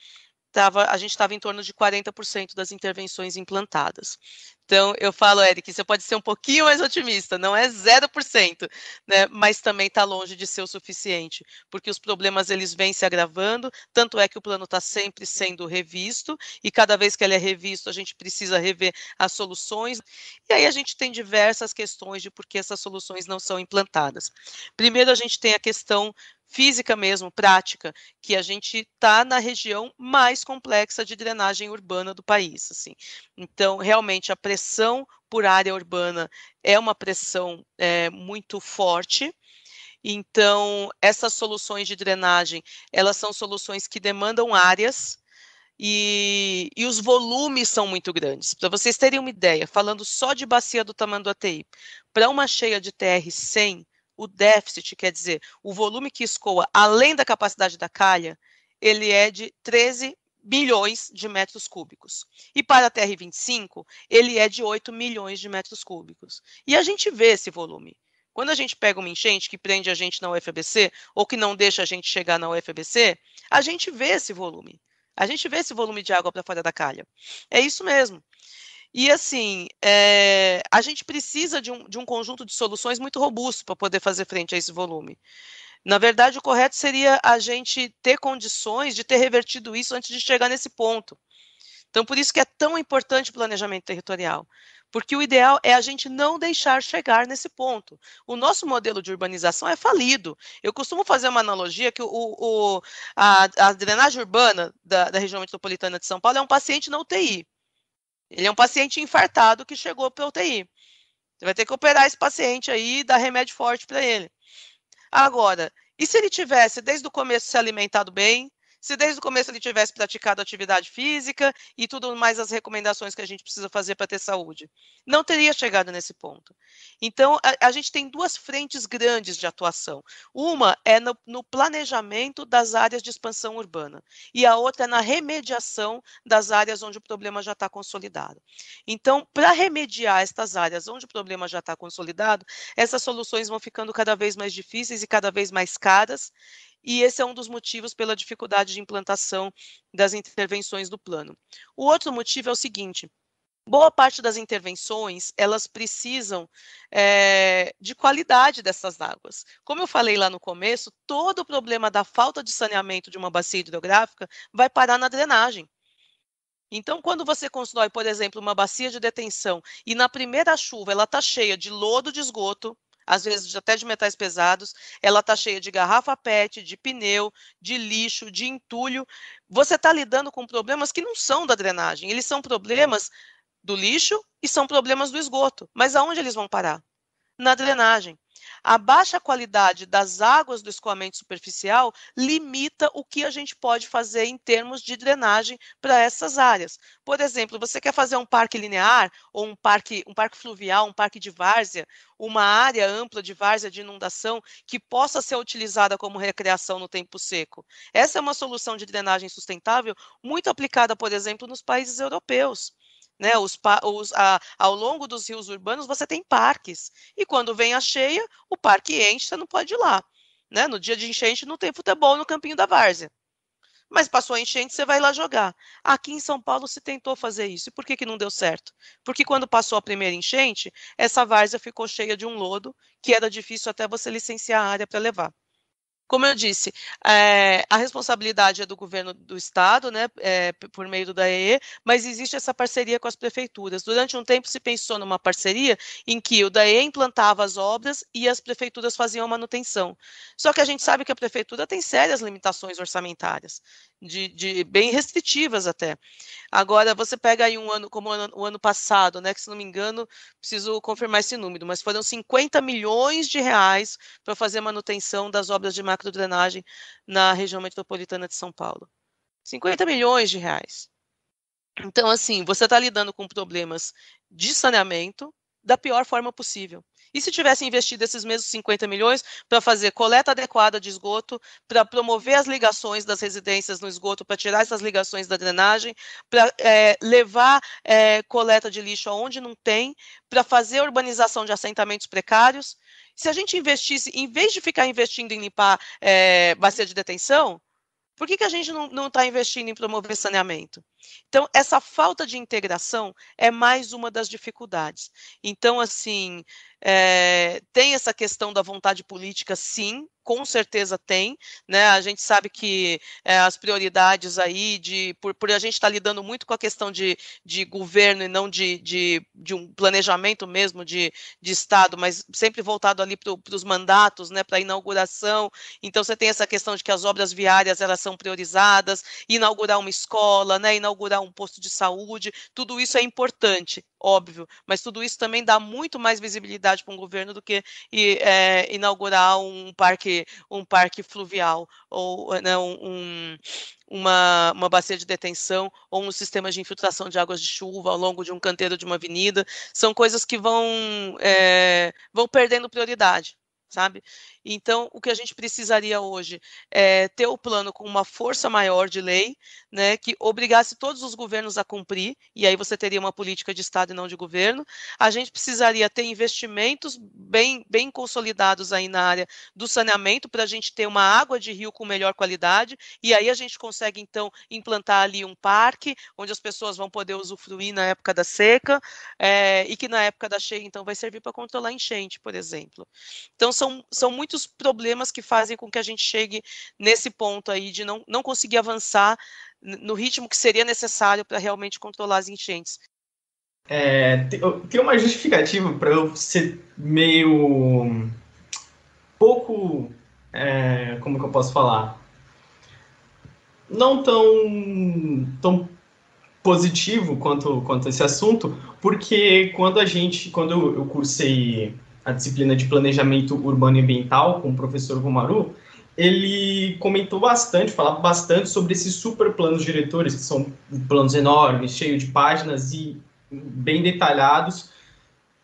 a gente estava em torno de 40% das intervenções implantadas. Então, eu falo, Eric, você pode ser um pouquinho mais otimista, não é 0%, né, mas também está longe de ser o suficiente, porque os problemas eles vêm se agravando, tanto é que o plano está sempre sendo revisto, e cada vez que ele é revisto, a gente precisa rever as soluções, e aí a gente tem diversas questões de por que essas soluções não são implantadas. Primeiro, a gente tem a questão física mesmo, prática, que a gente está na região mais complexa de drenagem urbana do país, assim. Então, realmente, a pressão por área urbana é uma pressão muito forte. Então, essas soluções de drenagem, elas são soluções que demandam áreas e os volumes são muito grandes. Para vocês terem uma ideia, falando só de bacia do Tamanduateí, para uma cheia de TR-100, o déficit, quer dizer, o volume que escoa além da capacidade da calha, ele é de 13 milhões de metros cúbicos. E para a TR-25, ele é de 8 milhões de metros cúbicos. E a gente vê esse volume. Quando a gente pega uma enchente que prende a gente na UFABC, ou que não deixa a gente chegar na UFABC, a gente vê esse volume. A gente vê esse volume de água para fora da calha. É isso mesmo. E, assim, a gente precisa de um conjunto de soluções muito robusto para poder fazer frente a esse volume. Na verdade, o correto seria a gente ter condições de ter revertido isso antes de chegar nesse ponto. Então, por isso que é tão importante o planejamento territorial, porque o ideal é a gente não deixar chegar nesse ponto. O nosso modelo de urbanização é falido. Eu costumo fazer uma analogia que a drenagem urbana da região metropolitana de São Paulo é um paciente na UTI. Ele é um paciente infartado que chegou para a UTI. Você vai ter que operar esse paciente aí e dar remédio forte para ele. Agora, e se ele tivesse desde o começo se alimentado bem, se desde o começo ele tivesse praticado atividade física e tudo mais as recomendações que a gente precisa fazer para ter saúde? Não teria chegado nesse ponto. Então, a gente tem duas frentes grandes de atuação. Uma é no planejamento das áreas de expansão urbana e a outra é na remediação das áreas onde o problema já está consolidado. Então, para remediar estas áreas onde o problema já está consolidado, essas soluções vão ficando cada vez mais difíceis e cada vez mais caras, e esse é um dos motivos pela dificuldade de implantação das intervenções do plano. O outro motivo é o seguinte: boa parte das intervenções, elas precisam de qualidade dessas águas. Como eu falei lá no começo, todo o problema da falta de saneamento de uma bacia hidrográfica vai parar na drenagem. Então, quando você constrói, por exemplo, uma bacia de detenção e na primeira chuva ela está cheia de lodo de esgoto, às vezes até de metais pesados, ela está cheia de garrafa PET, de pneu, de lixo, de entulho, você está lidando com problemas que não são da drenagem, eles são problemas do lixo e são problemas do esgoto. Mas aonde eles vão parar? Na drenagem. A baixa qualidade das águas do escoamento superficial limita o que a gente pode fazer em termos de drenagem para essas áreas. Por exemplo, você quer fazer um parque linear, ou um parque fluvial, um parque de várzea, uma área ampla de várzea de inundação que possa ser utilizada como recreação no tempo seco. Essa é uma solução de drenagem sustentável muito aplicada, por exemplo, nos países europeus. Né, ao longo dos rios urbanos você tem parques, e quando vem a cheia, o parque enche, você não pode ir lá. Né? No dia de enchente não tem futebol no campinho da várzea. Mas passou a enchente, você vai lá jogar. Aqui em São Paulo se tentou fazer isso. E por que não deu certo? Porque quando passou a primeira enchente, essa várzea ficou cheia de um lodo, que era difícil até você licenciar a área para levar. Como eu disse, a responsabilidade é do governo do estado, né, por meio do DAEE, mas existe essa parceria com as prefeituras. Durante um tempo se pensou numa parceria em que o DAEE implantava as obras e as prefeituras faziam a manutenção. Só que a gente sabe que a prefeitura tem sérias limitações orçamentárias. bem restritivas até. Agora, você pega aí um ano como o ano passado, né, que se não me engano, preciso confirmar esse número, mas foram 50 milhões de reais para fazer manutenção das obras de macrodrenagem na região metropolitana de São Paulo. 50 milhões de reais. Então, assim, você está lidando com problemas de saneamento da pior forma possível. E se tivesse investido esses mesmos 50 milhões para fazer coleta adequada de esgoto, para promover as ligações das residências no esgoto, para tirar essas ligações da drenagem, para levar coleta de lixo aonde não tem, para fazer urbanização de assentamentos precários, se a gente investisse, em vez de ficar investindo em limpar bacia de detenção, por que a gente não está investindo em promover saneamento? Então, essa falta de integração é mais uma das dificuldades. Então, assim, tem essa questão da vontade política, sim, com certeza tem, né? A gente sabe que as prioridades aí, por a gente estar lidando muito com a questão de governo e não de um planejamento mesmo de Estado, mas sempre voltado ali para os mandatos, né, para a inauguração. Então, você tem essa questão de que as obras viárias elas são priorizadas, inaugurar uma escola, né, inaugurar um posto de saúde, tudo isso é importante, óbvio, mas tudo isso também dá muito mais visibilidade para um governo do que inaugurar um parque fluvial ou, né, uma bacia de detenção ou um sistema de infiltração de águas de chuva ao longo de um canteiro de uma avenida. São coisas que vão perdendo prioridade, sabe? Então, o que a gente precisaria hoje é ter o plano com uma força maior de lei, né, que obrigasse todos os governos a cumprir, e aí você teria uma política de Estado e não de governo. A gente precisaria ter investimentos bem consolidados aí na área do saneamento, para a gente ter uma água de rio com melhor qualidade, e aí a gente consegue, então, implantar ali um parque, onde as pessoas vão poder usufruir na época da seca, e que na época da cheia, então, vai servir para controlar enchente, por exemplo. Então, são muitos problemas que fazem com que a gente chegue nesse ponto aí de não conseguir avançar no ritmo que seria necessário para realmente controlar as enchentes. Tem uma justificativa para eu ser meio pouco, como que eu posso falar? Não tão positivo quanto esse assunto, porque quando eu cursei a disciplina de planejamento urbano e ambiental com o professor Romaru, ele comentou bastante, falava bastante sobre esses super planos diretores, que são planos enormes, cheios de páginas e bem detalhados,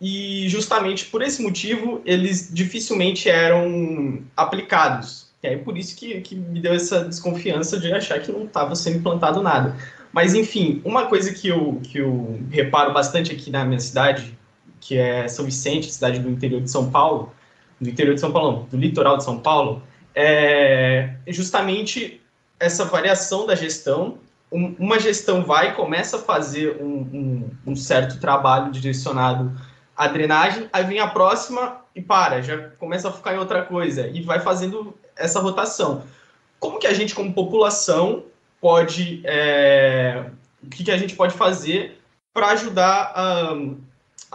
e justamente por esse motivo eles dificilmente eram aplicados. E aí por isso que me deu essa desconfiança de achar que não estava sendo implantado nada. Mas, enfim, uma coisa que eu reparo bastante aqui na minha cidade, que é São Vicente, cidade do interior de São Paulo, do litoral de São Paulo, é justamente essa variação da gestão. Uma gestão começa a fazer um certo trabalho direcionado à drenagem, aí vem a próxima e já começa a focar em outra coisa, e vai fazendo essa rotação. Como que a gente, como população, pode... o que a gente pode fazer para ajudar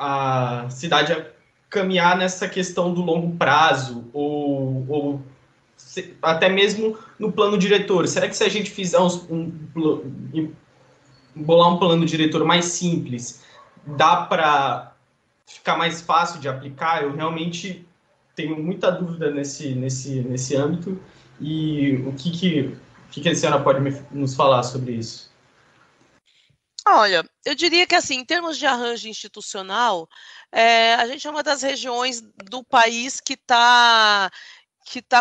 a cidade a caminhar nessa questão do longo prazo, ou até mesmo no plano diretor? Será que se a gente fizer bolar um plano diretor mais simples, dá para ficar mais fácil de aplicar? Eu realmente tenho muita dúvida nesse âmbito. E o que a senhora pode nos falar sobre isso? Olha, eu diria que, assim, em termos de arranjo institucional, a gente é uma das regiões do país que está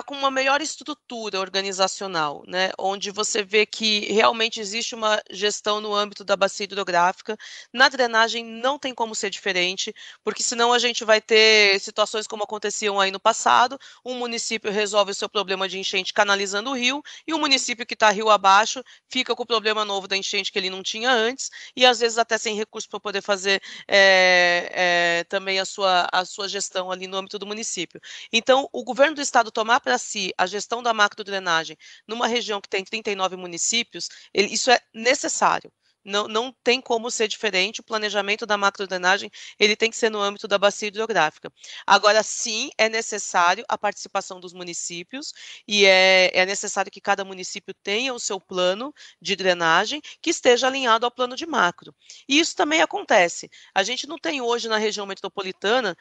com uma melhor estrutura organizacional, né, onde você vê que realmente existe uma gestão no âmbito da bacia hidrográfica. Na drenagem não tem como ser diferente, porque senão a gente vai ter situações como aconteciam aí no passado: um município resolve o seu problema de enchente canalizando o rio, e o município que está rio abaixo fica com o problema novo da enchente que ele não tinha antes, e às vezes até sem recurso para poder fazer também a sua gestão ali no âmbito do município. Então, o governo do estado tomar para si a gestão da macrodrenagem numa região que tem 39 municípios, isso é necessário. não tem como ser diferente, o planejamento da macrodrenagem, ele tem que ser no âmbito da bacia hidrográfica. Agora, sim, é necessário a participação dos municípios, e é necessário que cada município tenha o seu plano de drenagem, que esteja alinhado ao plano de macro. E isso também acontece. A gente não tem hoje na região metropolitana,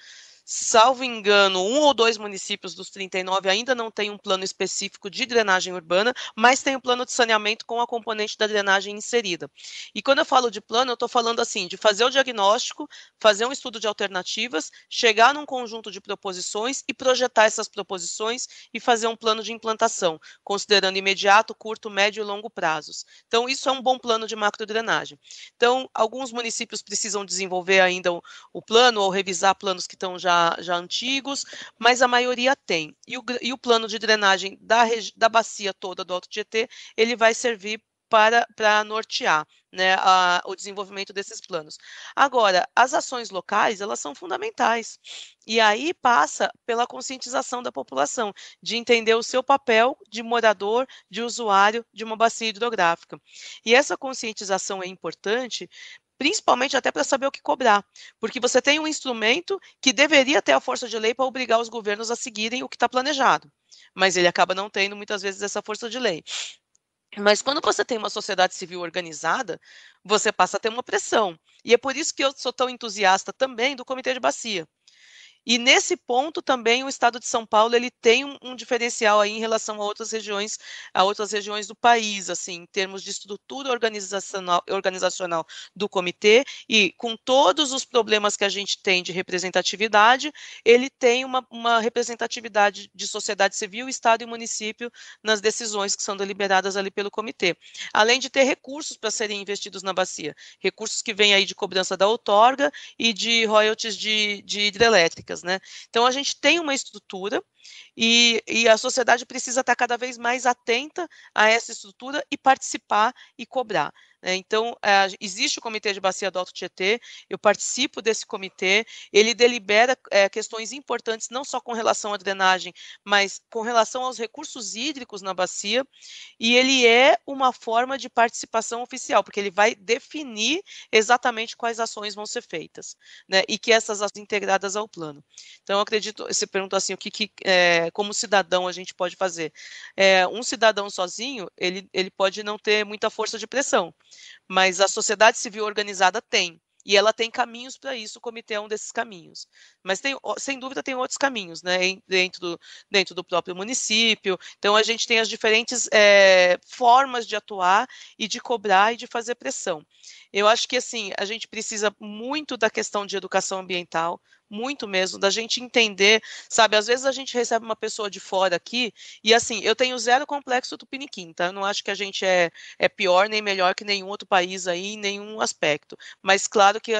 salvo engano, 1 ou 2 municípios dos 39 ainda não tem um plano específico de drenagem urbana, mas tem um plano de saneamento com a componente da drenagem inserida. E quando eu falo de plano, eu estou falando assim, de fazer o diagnóstico, fazer um estudo de alternativas, chegar num conjunto de proposições e projetar essas proposições e fazer um plano de implantação, considerando imediato, curto, médio e longo prazos. Então, isso é um bom plano de macrodrenagem. Então, alguns municípios precisam desenvolver ainda o plano ou revisar planos que estão já antigos, mas a maioria tem. E o plano de drenagem da bacia toda do Alto Tietê, ele vai servir para nortear, né, o desenvolvimento desses planos. Agora, as ações locais, elas são fundamentais. E aí passa pela conscientização da população, de entender o seu papel de morador, de usuário de uma bacia hidrográfica. E essa conscientização é importante, principalmente até para saber o que cobrar, porque você tem um instrumento que deveria ter a força de lei para obrigar os governos a seguirem o que está planejado, mas ele acaba não tendo muitas vezes essa força de lei. Mas quando você tem uma sociedade civil organizada, você passa a ter uma pressão. E é por isso que eu sou tão entusiasta também do Comitê de Bacia. E nesse ponto também o Estado de São Paulo ele tem um diferencial aí em relação a outras regiões do país, assim, em termos de estrutura organizacional do comitê, e com todos os problemas que a gente tem de representatividade, ele tem uma representatividade de sociedade civil, Estado e município nas decisões que são deliberadas ali pelo comitê. Além de ter recursos para serem investidos na bacia, recursos que vêm aí de cobrança da outorga e de royalties de hidrelétricas. Né? Então, a gente tem uma estrutura e a sociedade precisa estar cada vez mais atenta a essa estrutura e participar e cobrar. Então, existe o Comitê de Bacia do Alto Tietê, eu participo desse comitê, ele delibera questões importantes, não só com relação à drenagem, mas com relação aos recursos hídricos na bacia, e ele é uma forma de participação oficial, porque ele vai definir exatamente quais ações vão ser feitas, né, e que essas ações integradas ao plano. Então, eu acredito, você perguntou assim, o que como cidadão a gente pode fazer? Um cidadão sozinho, ele pode não ter muita força de pressão, mas a sociedade civil organizada tem, e ela tem caminhos para isso, o comitê é um desses caminhos. Mas, sem dúvida, tem outros caminhos, né, dentro do próprio município. Então, a gente tem as diferentes formas de atuar e de cobrar e de fazer pressão. Eu acho que, assim, a gente precisa muito da questão de educação ambiental, muito mesmo, da gente entender, sabe, às vezes a gente recebe uma pessoa de fora aqui, e assim, eu tenho zero complexo tupiniquim, tá? Eu não acho que a gente é pior nem melhor que nenhum outro país aí, em nenhum aspecto, mas claro que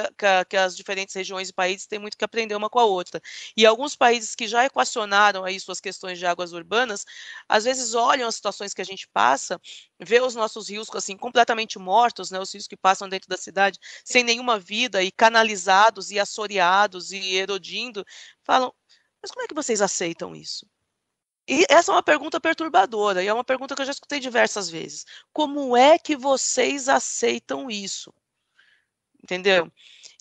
as diferentes regiões e países têm muito que aprender uma com a outra, e alguns países que já equacionaram aí suas questões de águas urbanas, às vezes olham as situações que a gente passa, vê os nossos rios, assim, completamente mortos, né, os rios que passam dentro da cidade, sem nenhuma vida, e canalizados, e assoreados, e erodindo, falam, mas como é que vocês aceitam isso? E essa é uma pergunta perturbadora, e é uma pergunta que eu já escutei diversas vezes. Como é que vocês aceitam isso? Entendeu?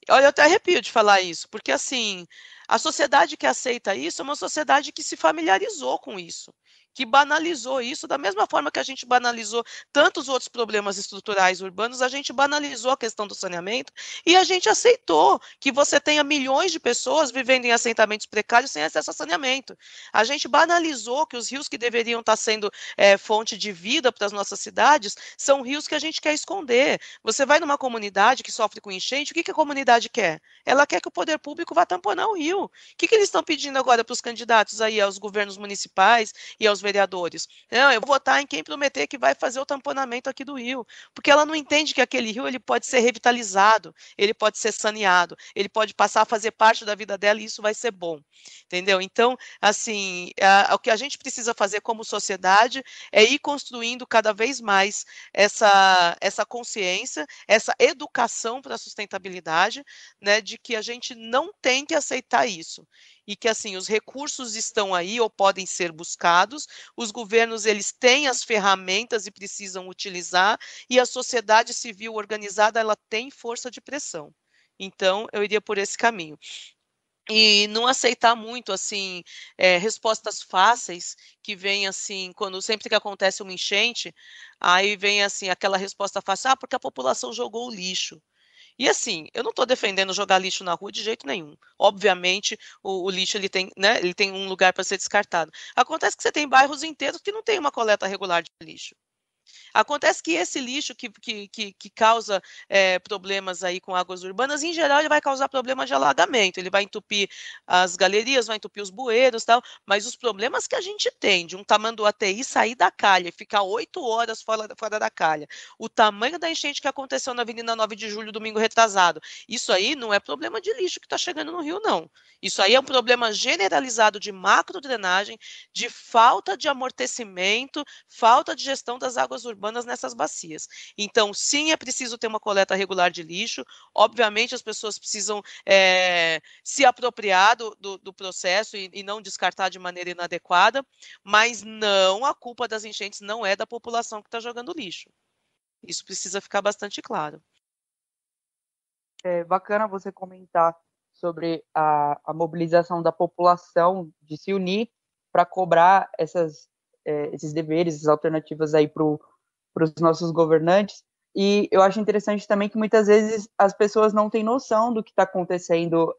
Olha, eu até arrepio de falar isso, porque assim, a sociedade que aceita isso é uma sociedade que se familiarizou com isso, que banalizou isso, da mesma forma que a gente banalizou tantos outros problemas estruturais urbanos, a gente banalizou a questão do saneamento e a gente aceitou que você tenha milhões de pessoas vivendo em assentamentos precários sem acesso a saneamento. A gente banalizou que os rios que deveriam estar sendo fonte de vida para as nossas cidades são rios que a gente quer esconder. Você vai numa comunidade que sofre com enchente, o que a comunidade quer? Ela quer que o poder público vá tamponar o rio. O que eles estão pedindo agora para os candidatos aí, aos governos municipais e aos vereadores? Não, eu vou votar em quem prometer que vai fazer o tamponamento aqui do rio, porque ela não entende que aquele rio ele pode ser revitalizado, ele pode ser saneado, ele pode passar a fazer parte da vida dela e isso vai ser bom, entendeu? Então, assim, o que a gente precisa fazer como sociedade é ir construindo cada vez mais essa consciência, essa educação para a sustentabilidade, né, de que a gente não tem que aceitar isso. e que, assim, os recursos estão aí ou podem ser buscados, os governos, eles têm as ferramentas e precisam utilizar, e a sociedade civil organizada, ela tem força de pressão. Então, eu iria por esse caminho. E não aceitar muito, assim, respostas fáceis, que vem, assim, sempre que acontece uma enchente, aí vem, assim, aquela resposta fácil, porque a população jogou o lixo. E assim, eu não estou defendendo jogar lixo na rua de jeito nenhum. Obviamente, o lixo ele tem, né, ele tem um lugar para ser descartado. Acontece que você tem bairros inteiros que não tem uma coleta regular de lixo. Acontece que esse lixo que causa problemas aí com águas urbanas, em geral, ele vai causar problema de alagamento, ele vai entupir as galerias, vai entupir os bueiros, tal, mas os problemas que a gente tem de um tamanduateí sair da calha e ficar 8 horas fora da calha, o tamanho da enchente que aconteceu na Avenida 9 de Julho, domingo retrasado, isso aí não é problema de lixo que está chegando no Rio, não. Isso aí é um problema generalizado de macrodrenagem, de falta de amortecimento, falta de gestão das águas urbanas nessas bacias. Então, sim, é preciso ter uma coleta regular de lixo. Obviamente, as pessoas precisam se apropriar do processo e não descartar de maneira inadequada, mas não, a culpa das enchentes não é da população que está jogando lixo. Isso precisa ficar bastante claro. É bacana você comentar sobre a mobilização da população de se unir para cobrar esses deveres, essas alternativas aí para os nossos governantes. E eu acho interessante também que muitas vezes as pessoas não têm noção do que está acontecendo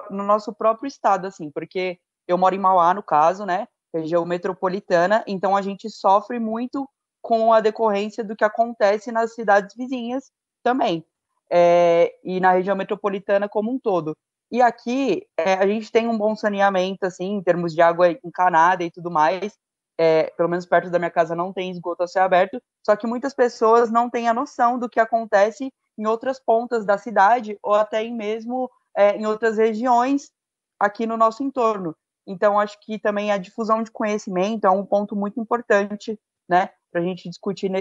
no nosso próprio estado, assim, porque eu moro em Mauá, no caso, né, região metropolitana, então a gente sofre muito com a decorrência do que acontece nas cidades vizinhas também, e na região metropolitana como um todo. E aqui a gente tem um bom saneamento, assim, em termos de água encanada e tudo mais, pelo menos perto da minha casa não tem esgoto a céu aberto, só que muitas pessoas não têm a noção do que acontece em outras pontas da cidade ou até mesmo em outras regiões aqui no nosso entorno. Então, acho que também a difusão de conhecimento é um ponto muito importante, né, para a gente discutir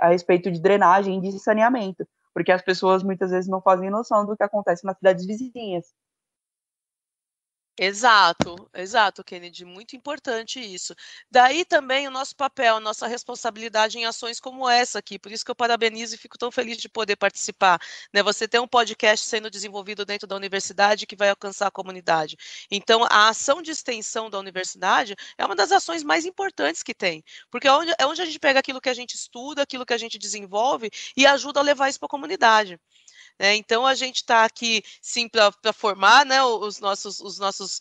a respeito de drenagem e de saneamento, porque as pessoas muitas vezes não fazem noção do que acontece nas cidades vizinhas. Exato, Kennedy, muito importante isso. Daí também o nosso papel, a nossa responsabilidade em ações como essa aqui, por isso que eu parabenizo e fico tão feliz de poder participar, né? Você tem um podcast sendo desenvolvido dentro da universidade que vai alcançar a comunidade. Então, a ação de extensão da universidade é uma das ações mais importantes que tem, porque é onde a gente pega aquilo que a gente estuda, aquilo que a gente desenvolve e ajuda a levar isso para a comunidade. Então, a gente está aqui, sim, para formar, né, os nossos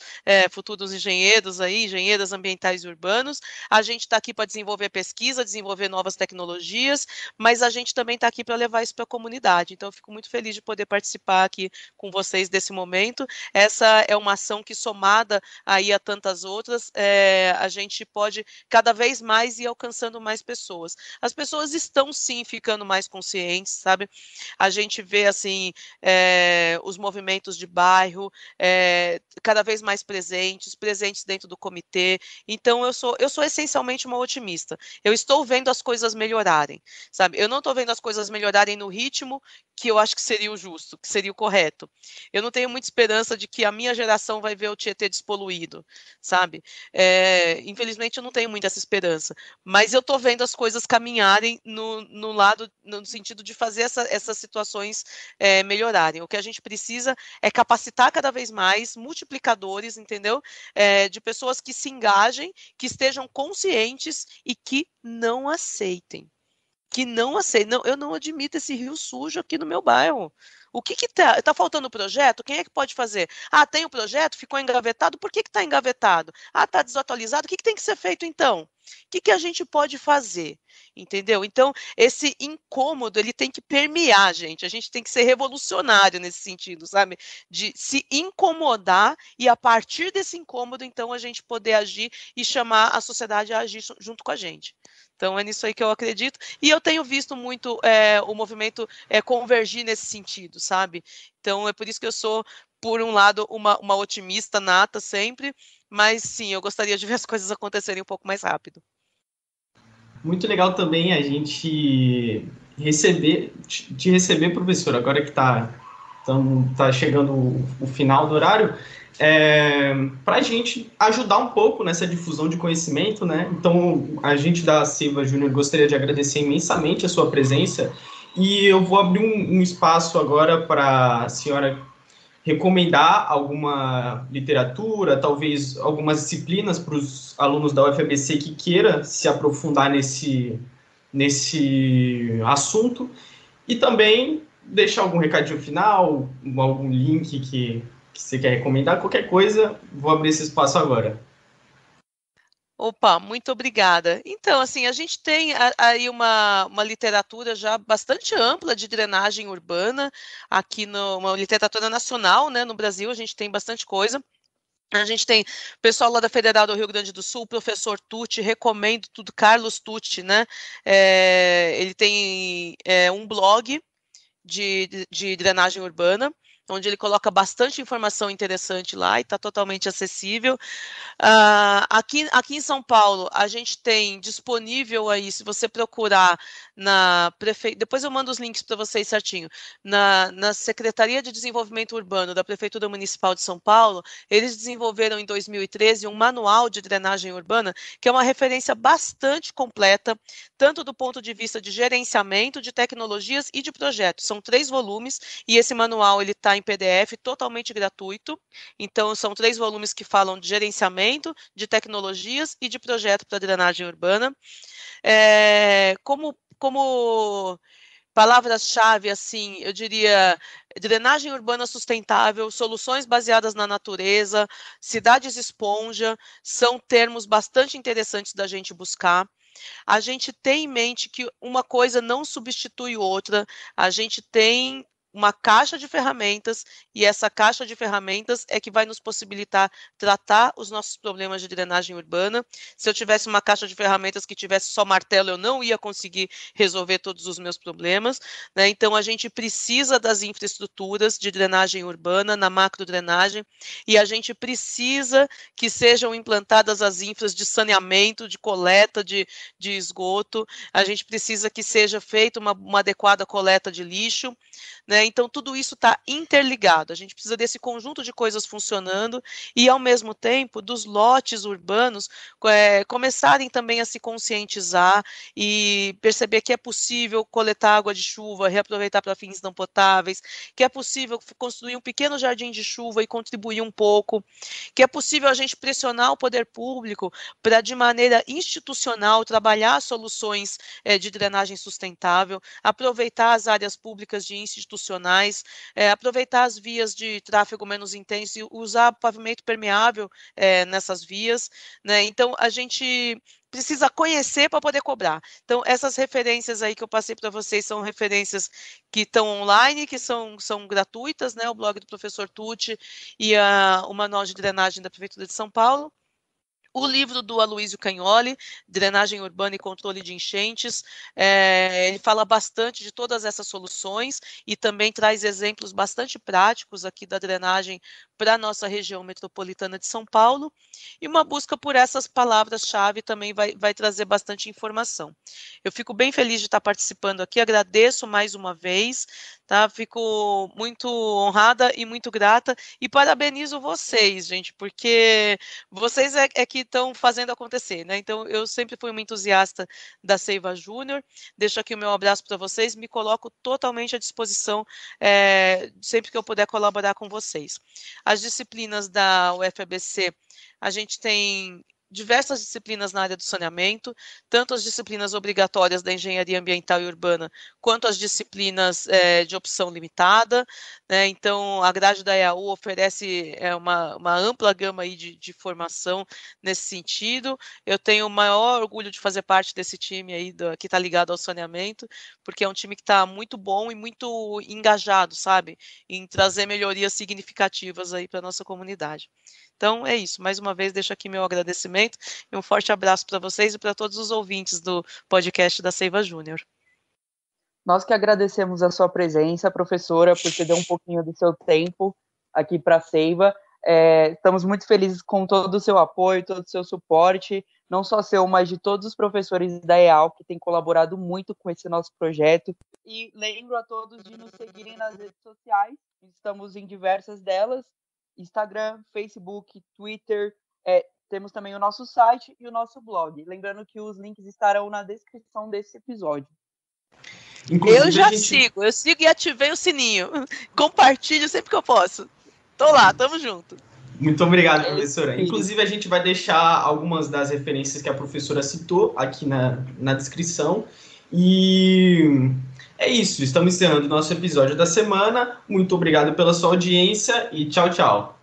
futuros engenheiros, engenheiras ambientais e urbanos. A gente está aqui para desenvolver pesquisa, desenvolver novas tecnologias, mas a gente também está aqui para levar isso para a comunidade. Então, eu fico muito feliz de poder participar aqui com vocês desse momento. Essa é uma ação que, somada aí a tantas outras, a gente pode cada vez mais ir alcançando mais pessoas. As pessoas estão, sim, ficando mais conscientes, sabe? A gente vê, assim, os movimentos de bairro cada vez mais presentes dentro do comitê. Então, eu sou essencialmente uma otimista. Eu estou vendo as coisas melhorarem, sabe? Eu não estou vendo as coisas melhorarem no ritmo que eu acho que seria o justo, que seria o correto. Eu não tenho muita esperança de que a minha geração vai ver o Tietê despoluído, sabe? Infelizmente, eu não tenho muita essa esperança. Mas eu estou vendo as coisas caminharem no sentido de fazer essas situações melhorarem. O que a gente precisa é capacitar cada vez mais multiplicadores, entendeu? De pessoas que se engajem, que estejam conscientes e que não aceitem. Não, eu não admito esse rio sujo aqui no meu bairro. O que tá faltando projeto? Quem é que pode fazer? Tem o projeto, ficou engavetado, por que está engavetado? Está desatualizado, o que tem que ser feito então? O que a gente pode fazer? Entendeu? Então, esse incômodo, ele tem que permear a gente tem que ser revolucionário nesse sentido, sabe? De se incomodar e a partir desse incômodo, então, a gente poder agir e chamar a sociedade a agir junto com a gente. Então, é nisso aí que eu acredito. E eu tenho visto muito o movimento convergir nesse sentido, sabe? Então, é por isso que eu sou, por um lado, uma otimista nata sempre, mas, sim, eu gostaria de ver as coisas acontecerem um pouco mais rápido. Muito legal também a gente te receber, professor, agora que tá chegando o final do horário, para a gente ajudar um pouco nessa difusão de conhecimento, né? Então, a gente da Seiva Júnior gostaria de agradecer imensamente a sua presença e eu vou abrir um espaço agora para a senhora recomendar alguma literatura, talvez algumas disciplinas para os alunos da UFABC que queira se aprofundar nesse assunto e também deixar algum recadinho final, algum link que você quer recomendar, qualquer coisa, vou abrir esse espaço agora. Opa, muito obrigada. Então, assim, a gente tem aí uma literatura já bastante ampla de drenagem urbana, uma literatura nacional, né? No Brasil, a gente tem bastante coisa. A gente tem pessoal lá da Federal do Rio Grande do Sul, professor Tucci, recomendo tudo, Carlos Tucci, né? Ele tem um blog de drenagem urbana, onde ele coloca bastante informação interessante lá e está totalmente acessível. Aqui em São Paulo, a gente tem disponível aí, se você procurar na prefeitura, depois eu mando os links para vocês certinho, na Secretaria de Desenvolvimento Urbano da Prefeitura Municipal de São Paulo, eles desenvolveram em 2013 um manual de drenagem urbana, que é uma referência bastante completa, tanto do ponto de vista de gerenciamento, de tecnologias e de projetos. São 3 volumes, e esse manual ele está em PDF, totalmente gratuito. Então, são 3 volumes que falam de gerenciamento, de tecnologias e de projeto para drenagem urbana. Como palavras-chave, assim, eu diria drenagem urbana sustentável, soluções baseadas na natureza, cidades esponja, são termos bastante interessantes da gente buscar. A gente tem em mente que uma coisa não substitui outra, a gente tem uma caixa de ferramentas, e essa caixa de ferramentas é que vai nos possibilitar tratar os nossos problemas de drenagem urbana. Se eu tivesse uma caixa de ferramentas que tivesse só martelo, eu não ia conseguir resolver todos os meus problemas, né? Então, a gente precisa das infraestruturas de drenagem urbana, na macrodrenagem, e a gente precisa que sejam implantadas as infras de saneamento, de coleta de esgoto, a gente precisa que seja feita uma adequada coleta de lixo, né? Então, tudo isso está interligado. A gente precisa desse conjunto de coisas funcionando e, ao mesmo tempo, dos lotes urbanos começarem também a se conscientizar e perceber que é possível coletar água de chuva, reaproveitar para fins não potáveis, que é possível construir um pequeno jardim de chuva e contribuir um pouco, que é possível a gente pressionar o poder público para, de maneira institucional, trabalhar soluções de drenagem sustentável, aproveitar as áreas públicas de institucionais, aproveitar as vias de tráfego menos intenso e usar pavimento permeável nessas vias, né? Então, a gente precisa conhecer para poder cobrar. Então, essas referências aí que eu passei para vocês são referências que estão online, que são gratuitas, né? O blog do professor Tucci e o Manual de Drenagem da Prefeitura de São Paulo. O livro do Aloysio Cagnoli, Drenagem Urbana e Controle de Enchentes, ele fala bastante de todas essas soluções e também traz exemplos bastante práticos aqui da drenagem para a nossa região metropolitana de São Paulo, e uma busca por essas palavras-chave também vai trazer bastante informação. Eu fico bem feliz de estar participando aqui, agradeço mais uma vez, tá? Fico muito honrada e muito grata, e parabenizo vocês, gente, porque vocês é que estão fazendo acontecer, né? Então, eu sempre fui uma entusiasta da Seiva Júnior, deixo aqui o meu abraço para vocês, me coloco totalmente à disposição sempre que eu puder colaborar com vocês. As disciplinas da UFABC, a gente tem diversas disciplinas na área do saneamento, tanto as disciplinas obrigatórias da engenharia ambiental e urbana, quanto as disciplinas de opção limitada, né? Então, a grade da EAU oferece uma ampla gama aí de formação nesse sentido. Eu tenho o maior orgulho de fazer parte desse time aí que está ligado ao saneamento, porque é um time que está muito bom e muito engajado, sabe, em trazer melhorias significativas aí para a nossa comunidade. Então, é isso. Mais uma vez, deixo aqui meu agradecimento e um forte abraço para vocês e para todos os ouvintes do podcast da Seiva Júnior. Nós que agradecemos a sua presença, professora, por ceder um pouquinho do seu tempo aqui para a Seiva. Estamos muito felizes com todo o seu apoio, todo o seu suporte, não só seu, mas de todos os professores da EAL, que têm colaborado muito com esse nosso projeto. E lembro a todos de nos seguirem nas redes sociais, estamos em diversas delas, Instagram, Facebook, Twitter, temos também o nosso site e o nosso blog. Lembrando que os links estarão na descrição desse episódio. Inclusive, eu sigo e ativei o sininho. Compartilho sempre que eu posso. Tô lá, tamo junto. Muito obrigado, professora. Inclusive, a gente vai deixar algumas das referências que a professora citou aqui na descrição. E é isso, estamos encerrando o nosso episódio da semana. Muito obrigado pela sua audiência e tchau, tchau.